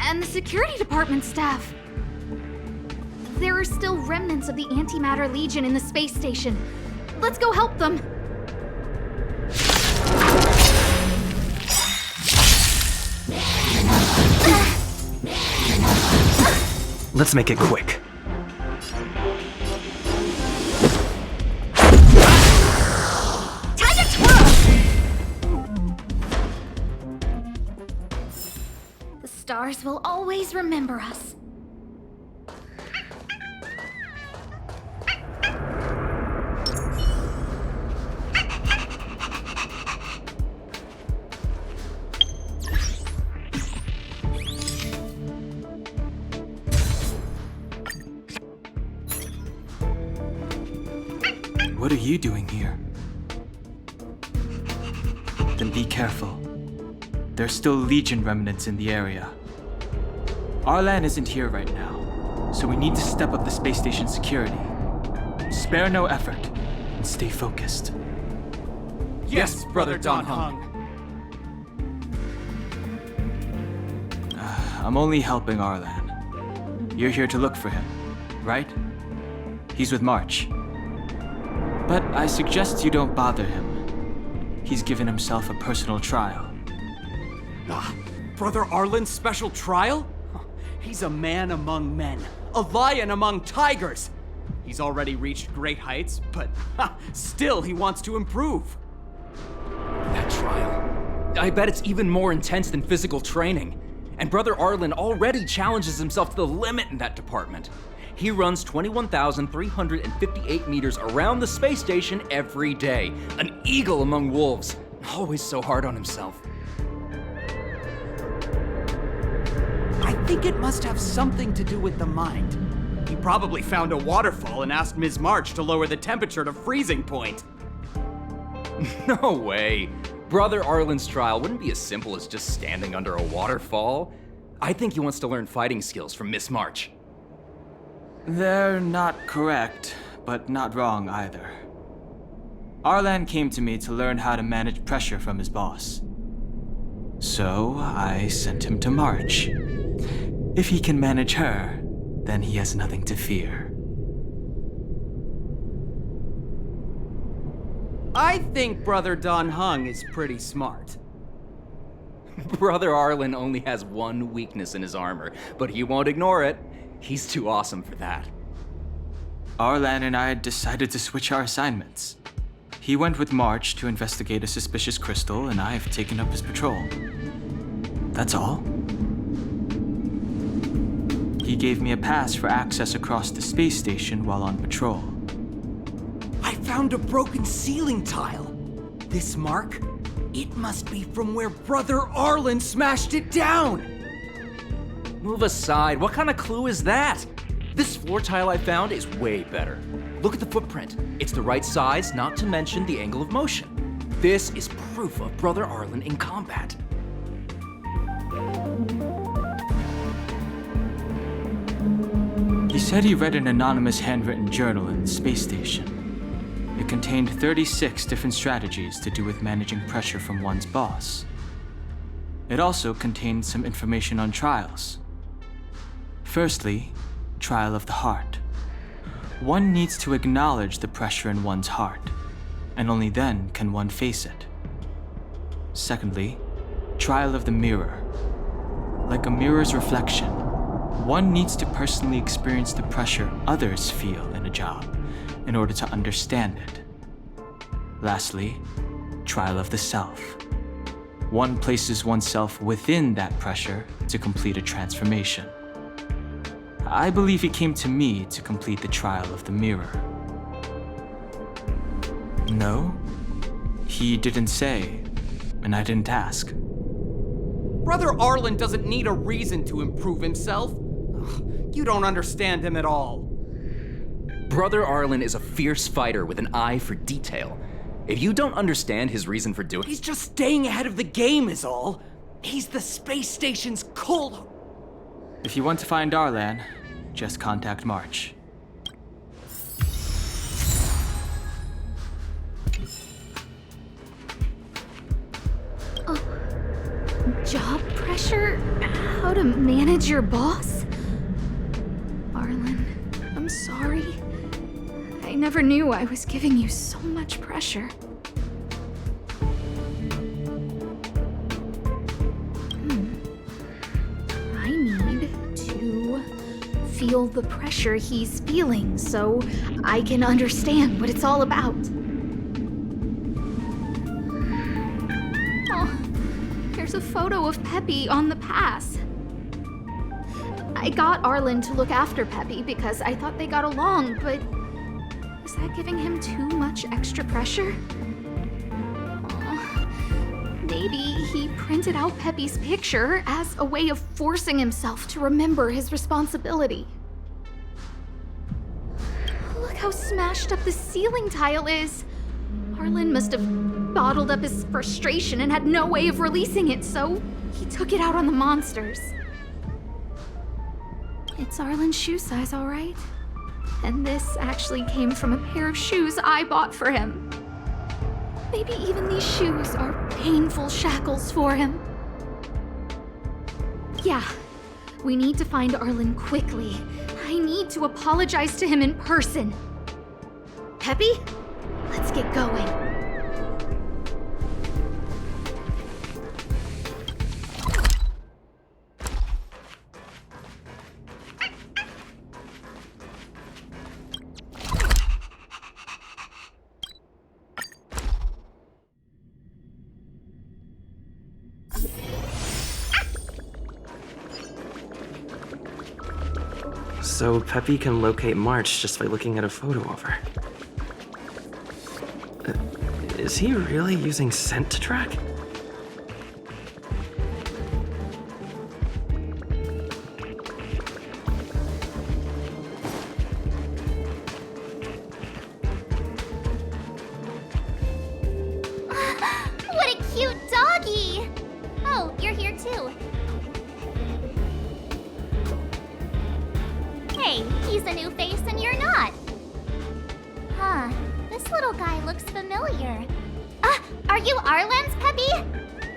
[SPEAKER 5] And the security department staff. There are still remnants of the Antimatter Legion in the space station. Let's go help them.
[SPEAKER 4] Let's make it quick.
[SPEAKER 5] Stars will always remember us.
[SPEAKER 18] What are you doing here? Then be careful. There's still Legion remnants in the area. Arlan isn't here right now, so we need to step up the space station security. Spare no effort, and stay focused.
[SPEAKER 12] Yes, Brother Don Hung.
[SPEAKER 18] I'm only helping Arlan. You're here to look for him, right? He's with March. But I suggest you don't bother him. He's given himself a personal trial.
[SPEAKER 17] Brother Arlen's special trial? He's a man among men, a lion among tigers. He's already reached great heights, but still he wants to improve.
[SPEAKER 19] That trial. I bet it's even more intense than physical training. And Brother Arlen already challenges himself to the limit in that department. He runs 21,358 meters around the space station every day. An eagle among wolves. Always so hard on himself.
[SPEAKER 17] I think it must have something to do with the mind. He probably found a waterfall and asked Ms. March to lower the temperature to freezing point.
[SPEAKER 19] No way. Brother Arlen's trial wouldn't be as simple as just standing under a waterfall. I think he wants to learn fighting skills from Miss March.
[SPEAKER 18] They're not correct, but not wrong either. Arlan came to me to learn how to manage pressure from his boss. So I sent him to March. If he can manage her, then he has nothing to fear.
[SPEAKER 17] I think Brother Don Hung is pretty smart.
[SPEAKER 19] Brother Arlen only has one weakness in his armor, but he won't ignore it. He's too awesome for that.
[SPEAKER 18] Arlan and I decided to switch our assignments. He went with March to investigate a suspicious crystal, and I've taken up his patrol. That's all. He gave me a pass for access across the space station while on patrol.
[SPEAKER 17] I found a broken ceiling tile. This mark? It must be from where Brother Arlen smashed it down!
[SPEAKER 19] Move aside, what kind of clue is that? This floor tile I found is way better. Look at the footprint. It's the right size, not to mention the angle of motion. This is proof of Brother Arlen in combat.
[SPEAKER 18] He said he read an anonymous handwritten journal in the space station. It contained 36 different strategies to do with managing pressure from one's boss. It also contained some information on trials. Firstly, trial of the heart. One needs to acknowledge the pressure in one's heart, and only then can one face it. Secondly, trial of the mirror. Like a mirror's reflection, one needs to personally experience the pressure others feel in a job in order to understand it. Lastly, trial of the self. One places oneself within that pressure to complete a transformation. I believe he came to me to complete the trial of the mirror. No, he didn't say, and I didn't ask.
[SPEAKER 17] Brother Arlen doesn't need a reason to improve himself. You don't understand him at all.
[SPEAKER 19] Brother Arlen is a fierce fighter with an eye for detail. If you don't understand his reason for doing—
[SPEAKER 17] He's just staying ahead of the game is all. He's the space station's cold—
[SPEAKER 18] If you want to find Arlan, just contact March.
[SPEAKER 5] Job pressure? How to manage your boss? Arlen, I'm sorry. I never knew I was giving you so much pressure. I need to feel the pressure he's feeling so I can understand what it's all about. Oh, there's a photo of Peppy on the pass. I got Arlen to look after Peppy because I thought they got along, but is that giving him too much extra pressure? Aw. Maybe he printed out Peppy's picture as a way of forcing himself to remember his responsibility. Look how smashed up the ceiling tile is. Arlen must have bottled up his frustration and had no way of releasing it, so he took it out on the monsters. It's Arlen's shoe size, all right? And this actually came from a pair of shoes I bought for him. Maybe even these shoes are painful shackles for him. Yeah, we need to find Arlen quickly. I need to apologize to him in person. Peppy, let's get going.
[SPEAKER 9] So Peppy can locate March just by looking at a photo of her. Is he really using scent to track?
[SPEAKER 2] What a cute doggy! Oh, you're here too. Hey, he's a new face and you're not. Huh, this little guy looks familiar. Are you Arlen's Peppy?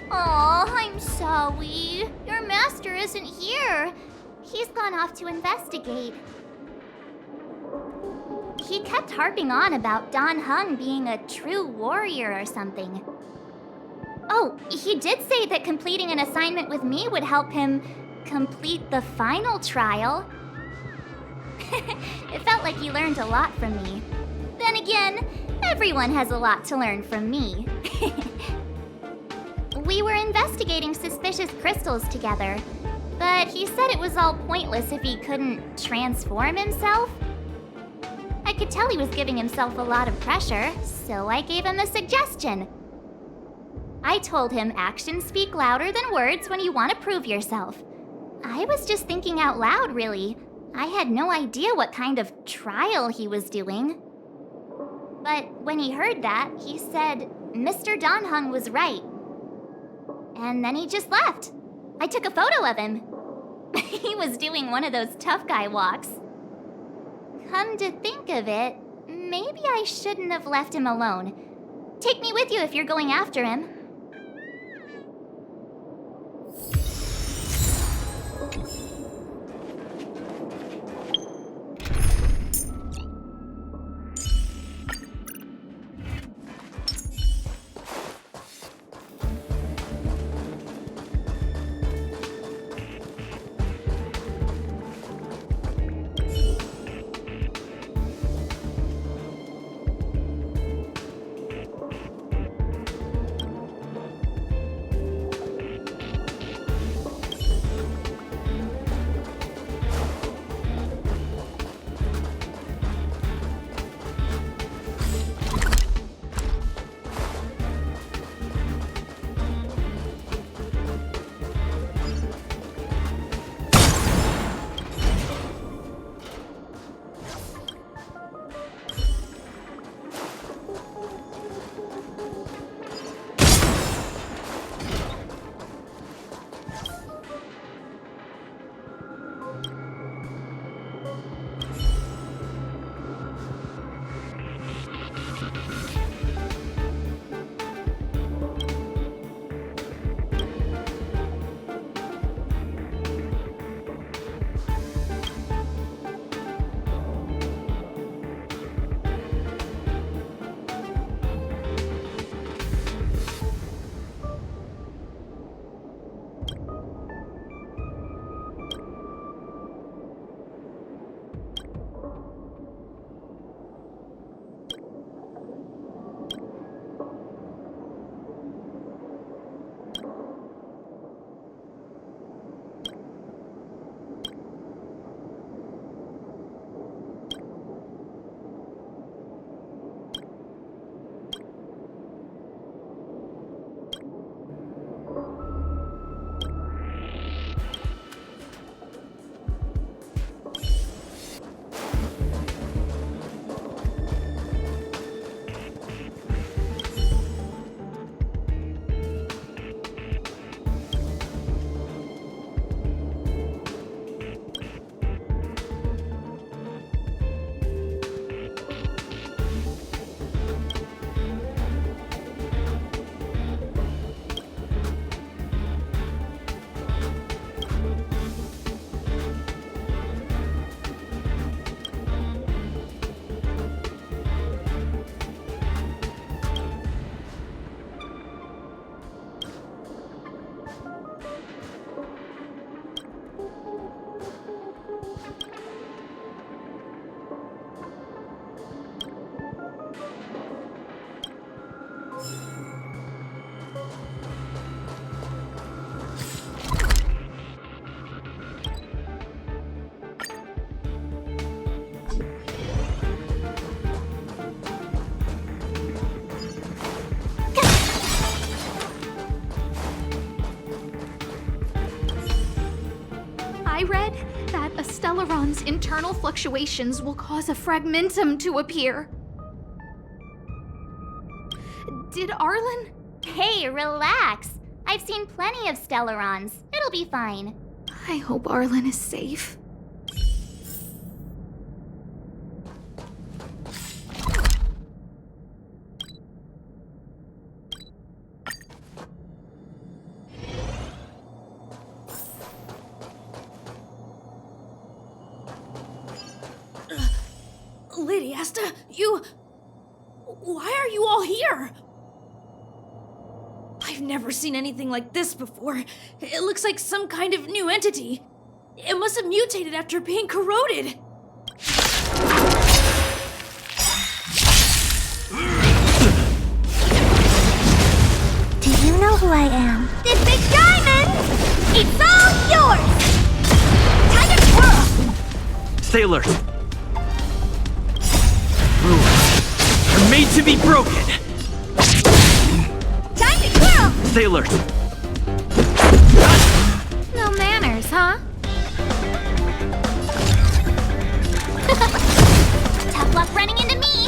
[SPEAKER 2] Aw, I'm sorry. Your master isn't here. He's gone off to investigate. He kept harping on about Don Hung being a true warrior or something. Oh, he did say that completing an assignment with me would help him complete the final trial. It felt like he learned a lot from me. Then again, everyone has a lot to learn from me. We were investigating suspicious crystals together, but he said it was all pointless if he couldn't transform himself. I could tell he was giving himself a lot of pressure, so I gave him a suggestion. I told him actions speak louder than words when you want to prove yourself. I was just thinking out loud, really. I had no idea what kind of trial he was doing. But when he heard that, he said Mr. Don Hung was right. And then he just left. I took a photo of him. He was doing one of those tough guy walks. Come to think of it, maybe I shouldn't have left him alone. Take me with you if you're going after him.
[SPEAKER 5] Stellaron's internal fluctuations will cause a fragmentum to appear. Did Arlen?
[SPEAKER 2] Hey, relax. I've seen plenty of Stellarons. It'll be fine.
[SPEAKER 5] I hope Arlen is safe.
[SPEAKER 1] Lady Asta, why are you all here? I've never seen anything like this before. It looks like some kind of new entity. It must have mutated after being corroded.
[SPEAKER 2] Do you know who I am? This big diamond! It's all yours! Time to twirl!
[SPEAKER 9] Stay alert. Rules are made to be broken.
[SPEAKER 2] Time to twirl!
[SPEAKER 9] Stay alert.
[SPEAKER 2] No manners, huh? Tough luck running into me!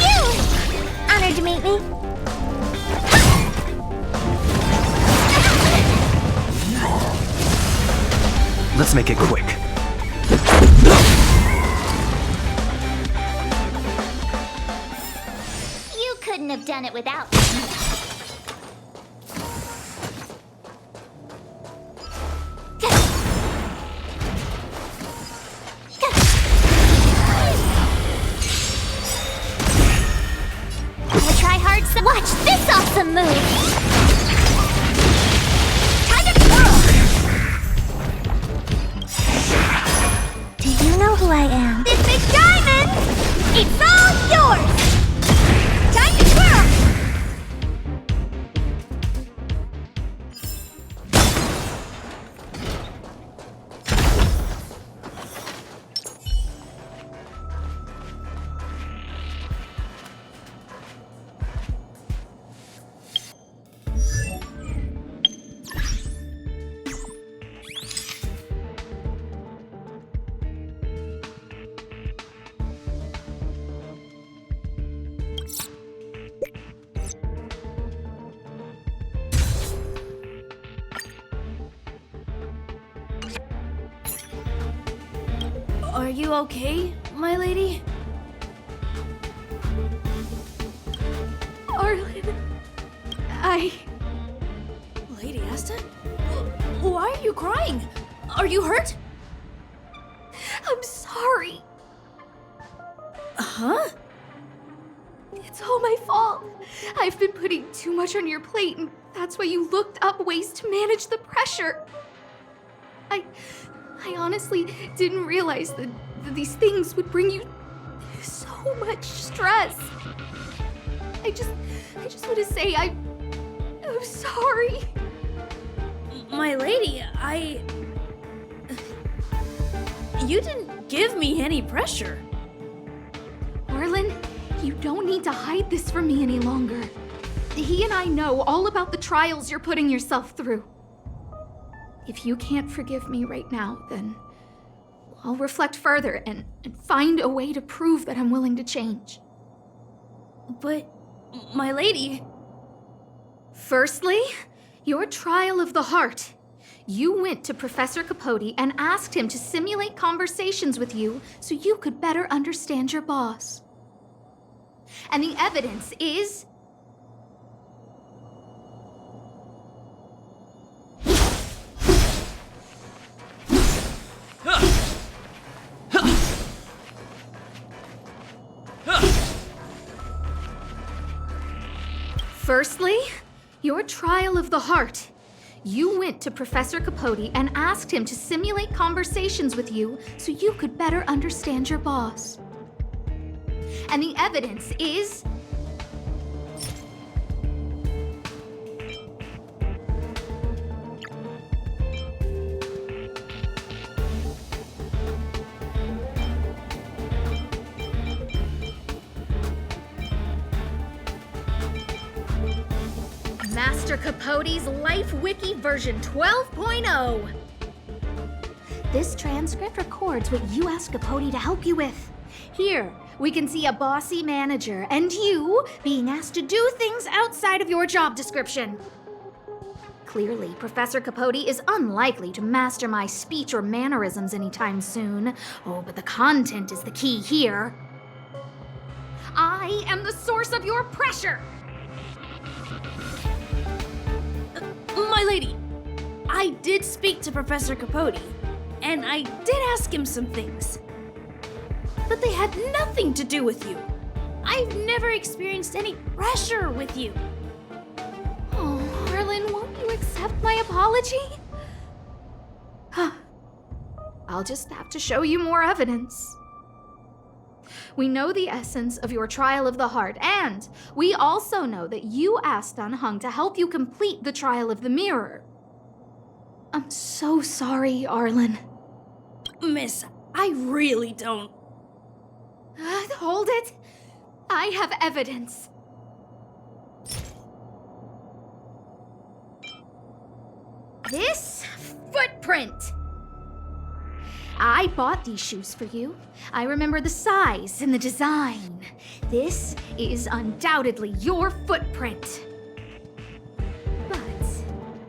[SPEAKER 2] You! Honored to meet me.
[SPEAKER 4] Let's make it quick.
[SPEAKER 2] You couldn't have done it without me. Wanna try hard some? Watch this awesome move! Time to twirl! Do you know who I am? This big diamond! It's all yours! Time to twirl!
[SPEAKER 1] Are you okay, my lady?
[SPEAKER 5] Arlen,
[SPEAKER 1] Lady Asta? Why are you crying? Are you hurt?
[SPEAKER 5] I'm sorry.
[SPEAKER 1] Huh?
[SPEAKER 5] It's all my fault. I've been putting too much on your plate, and that's why you looked up ways to manage the pressure. I honestly didn't realize that these things would bring you so much stress. I just want to say I'm sorry.
[SPEAKER 1] My lady, you didn't give me any pressure.
[SPEAKER 5] Arlen, you don't need to hide this from me any longer. He and I know all about the trials you're putting yourself through. If you can't forgive me right now, then I'll reflect further and find a way to prove that I'm willing to change.
[SPEAKER 1] But, my lady...
[SPEAKER 5] Firstly, your trial of the heart. You went to Professor Capote and asked him to simulate conversations with you so you could better understand your boss. And the evidence is... Firstly, your trial of the heart. You went to Professor Capote and asked him to simulate conversations with you so you could better understand your boss. And the evidence is... Master Capote's Life Wiki version 12.0. This transcript records what you asked Capote to help you with. Here, we can see a bossy manager and you being asked to do things outside of your job description. Clearly, Professor Capote is unlikely to master my speech or mannerisms anytime soon. Oh, but the content is the key here. I am the source of your pressure!
[SPEAKER 20] My lady, I did speak to Professor Capote, and I did ask him some things. But they had nothing to do with you. I've never experienced any pressure with you.
[SPEAKER 5] Oh, Arlen, won't you accept my apology? I'll just have to show you more evidence. We know the essence of your trial of the heart, and we also know that you asked Unhung to help you complete the trial of the mirror. I'm so sorry, Arlen.
[SPEAKER 20] Miss, I really don't.
[SPEAKER 5] Hold it. I have evidence. This footprint. I bought these shoes for you. I remember the size and the design. This is undoubtedly your footprint. But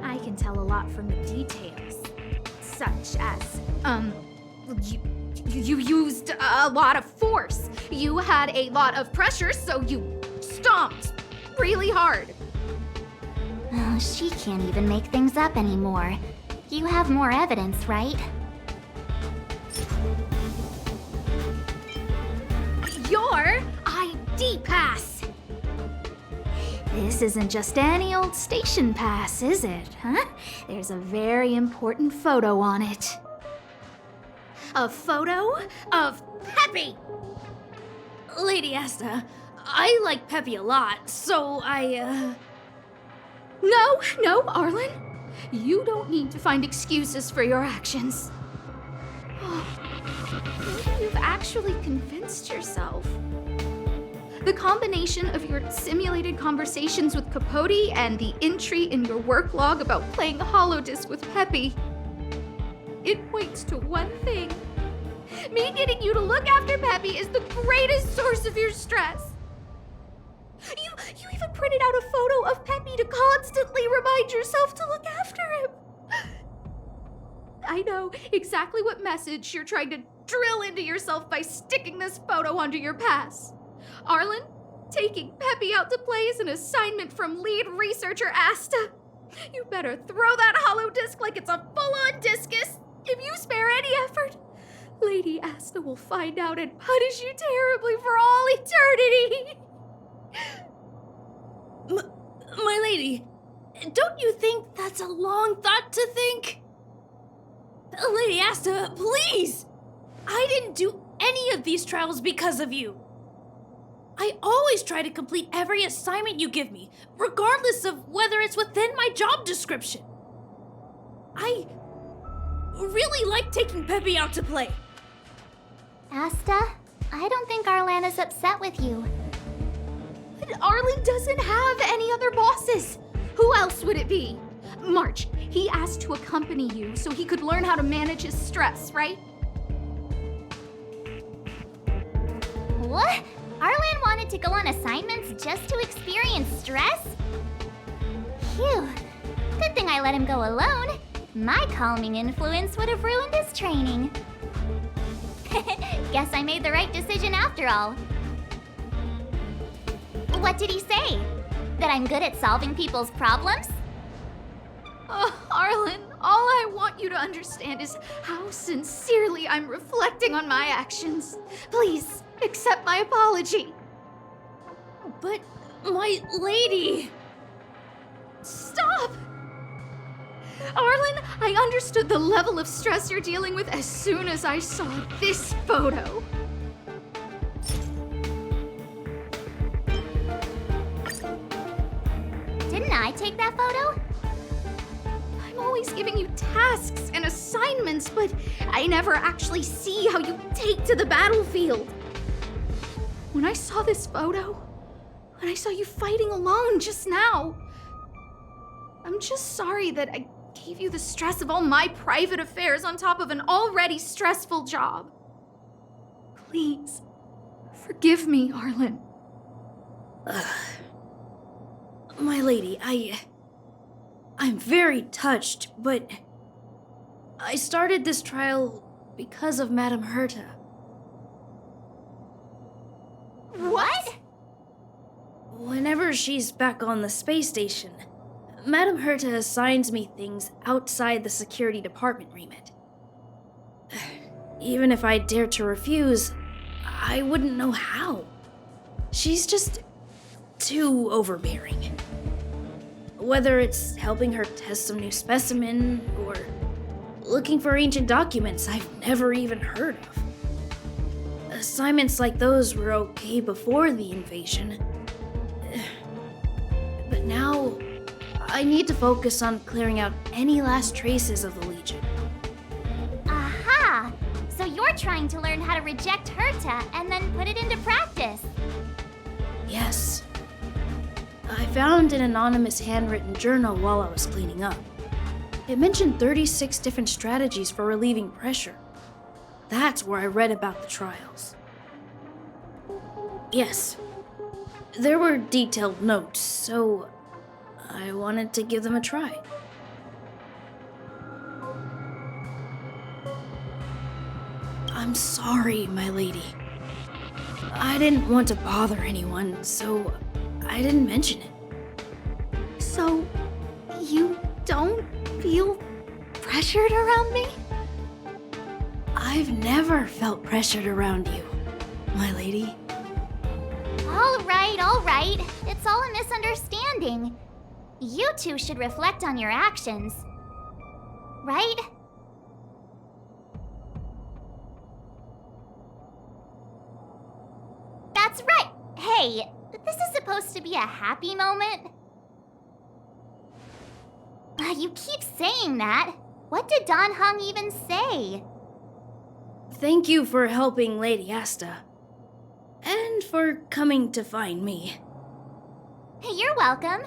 [SPEAKER 5] I can tell a lot from the details, such as, you used a lot of force. You had a lot of pressure, so you stomped really hard.
[SPEAKER 2] Oh, she can't even make things up anymore. You have more evidence, right?
[SPEAKER 5] Your ID pass! This isn't just any old station pass, is it, huh? There's a very important photo on it. A photo of Peppy!
[SPEAKER 20] Lady Asta, I like Peppy a lot, so
[SPEAKER 5] No, Arlen. You don't need to find excuses for your actions. Maybe you've actually convinced yourself. The combination of your simulated conversations with Capote and the entry in your work log about playing holodisc with Peppy, it points to one thing. Me getting you to look after Peppy is the greatest source of your stress. You even printed out a photo of Peppy to constantly remind yourself to look after him. I know exactly what message you're trying to drill into yourself by sticking this photo onto your pass. Arlen, taking Peppy out to play is an assignment from lead researcher Asta. You better throw that holodisc like it's a full-on discus. If you spare any effort, Lady Asta will find out and punish you terribly for all eternity.
[SPEAKER 20] My lady, don't you think that's a long thought to think? Lady Asta, please! I didn't do any of these trials because of you. I always try to complete every assignment you give me, regardless of whether it's within my job description. I really like taking Peppy out to play.
[SPEAKER 2] Asta, I don't think Arlan is upset with you.
[SPEAKER 5] But Arlen doesn't have any other bosses. Who else would it be? March, he asked to accompany you so he could learn how to manage his stress, right?
[SPEAKER 2] What? Arlan wanted to go on assignments just to experience stress? Phew. Good thing I let him go alone. My calming influence would have ruined his training. Guess I made the right decision after all. What did he say? That I'm good at solving people's problems?
[SPEAKER 5] Oh, Arlen, all I want you to understand is how sincerely I'm reflecting on my actions. Please, accept my apology.
[SPEAKER 20] But, my lady...
[SPEAKER 5] Stop! Arlen, I understood the level of stress you're dealing with as soon as I saw this photo.
[SPEAKER 2] Didn't I take that photo?
[SPEAKER 5] I'm always giving you tasks and assignments, but I never actually see how you take to the battlefield. When I saw this photo, when I saw you fighting alone just now, I'm just sorry that I save you the stress of all my private affairs on top of an already stressful job. Please, forgive me, Arlen.
[SPEAKER 20] My lady, I'm very touched, but I started this trial because of Madame Herta.
[SPEAKER 2] What?
[SPEAKER 20] Whenever she's back on the space station, Madame Herta assigns me things outside the security department remit. Even if I dared to refuse, I wouldn't know how. She's just too overbearing. Whether it's helping her test some new specimen, or looking for ancient documents I've never even heard of. Assignments like those were okay before the invasion. But now, I need to focus on clearing out any last traces of the Legion.
[SPEAKER 2] Aha! So you're trying to learn how to reject Herta and then put it into practice.
[SPEAKER 20] Yes. I found an anonymous handwritten journal while I was cleaning up. It mentioned 36 different strategies for relieving pressure. That's where I read about the trials. Yes. There were detailed notes, so I wanted to give them a try. I'm sorry, my lady. I didn't want to bother anyone, so I didn't mention it.
[SPEAKER 5] So, you don't feel pressured around me?
[SPEAKER 20] I've never felt pressured around you, my lady.
[SPEAKER 2] All right. It's all a misunderstanding. You two should reflect on your actions. Right? That's right. Hey, this is supposed to be a happy moment. You keep saying that. What did Don Hung even say?
[SPEAKER 20] Thank you for helping Lady Asta. And for coming to find me.
[SPEAKER 2] You're welcome.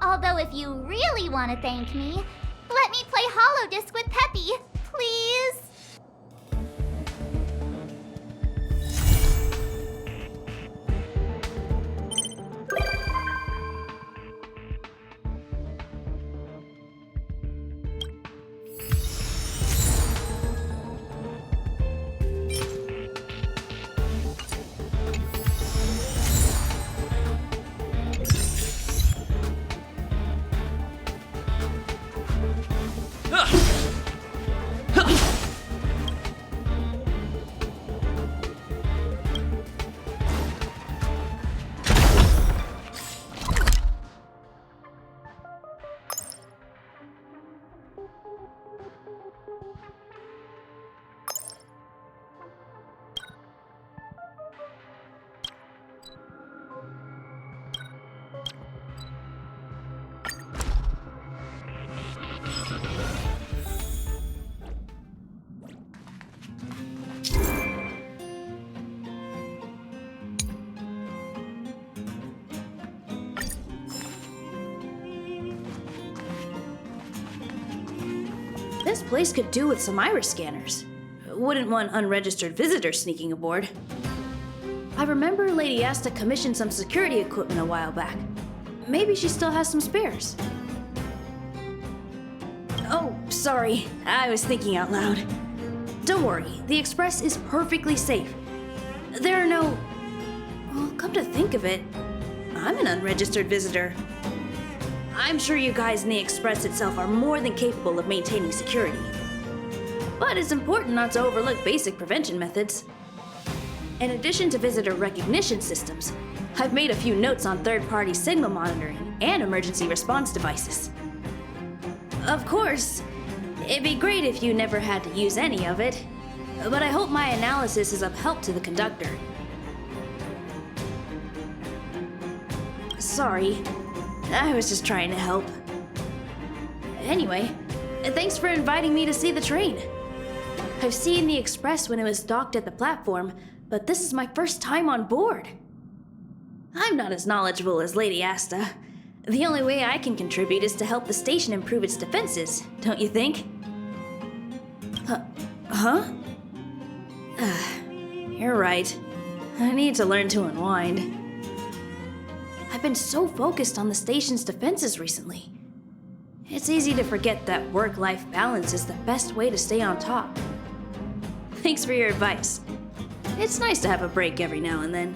[SPEAKER 2] Although if you really want to thank me, let me play Holodisc with Peppy, please.
[SPEAKER 20] This place could do with some iris scanners. Wouldn't want unregistered visitors sneaking aboard. I remember Lady Asta commissioned some security equipment a while back. Maybe she still has some spares. Oh, sorry. I was thinking out loud. Don't worry, the Express is perfectly safe. There are no... Well, come to think of it, I'm an unregistered visitor. I'm sure you guys in the Express itself are more than capable of maintaining security. But it's important not to overlook basic prevention methods. In addition to visitor recognition systems, I've made a few notes on third-party signal monitoring and emergency response devices. Of course, it'd be great if you never had to use any of it, but I hope my analysis is of help to the conductor. Sorry, I was just trying to help. Anyway, thanks for inviting me to see the train. I've seen the Express when it was docked at the platform, but this is my first time on board. I'm not as knowledgeable as Lady Asta. The only way I can contribute is to help the station improve its defenses, don't you think? Huh? You're right. I need to learn to unwind. I've been so focused on the station's defenses recently. It's easy to forget that work-life balance is the best way to stay on top. Thanks for your advice. It's nice to have a break every now and then.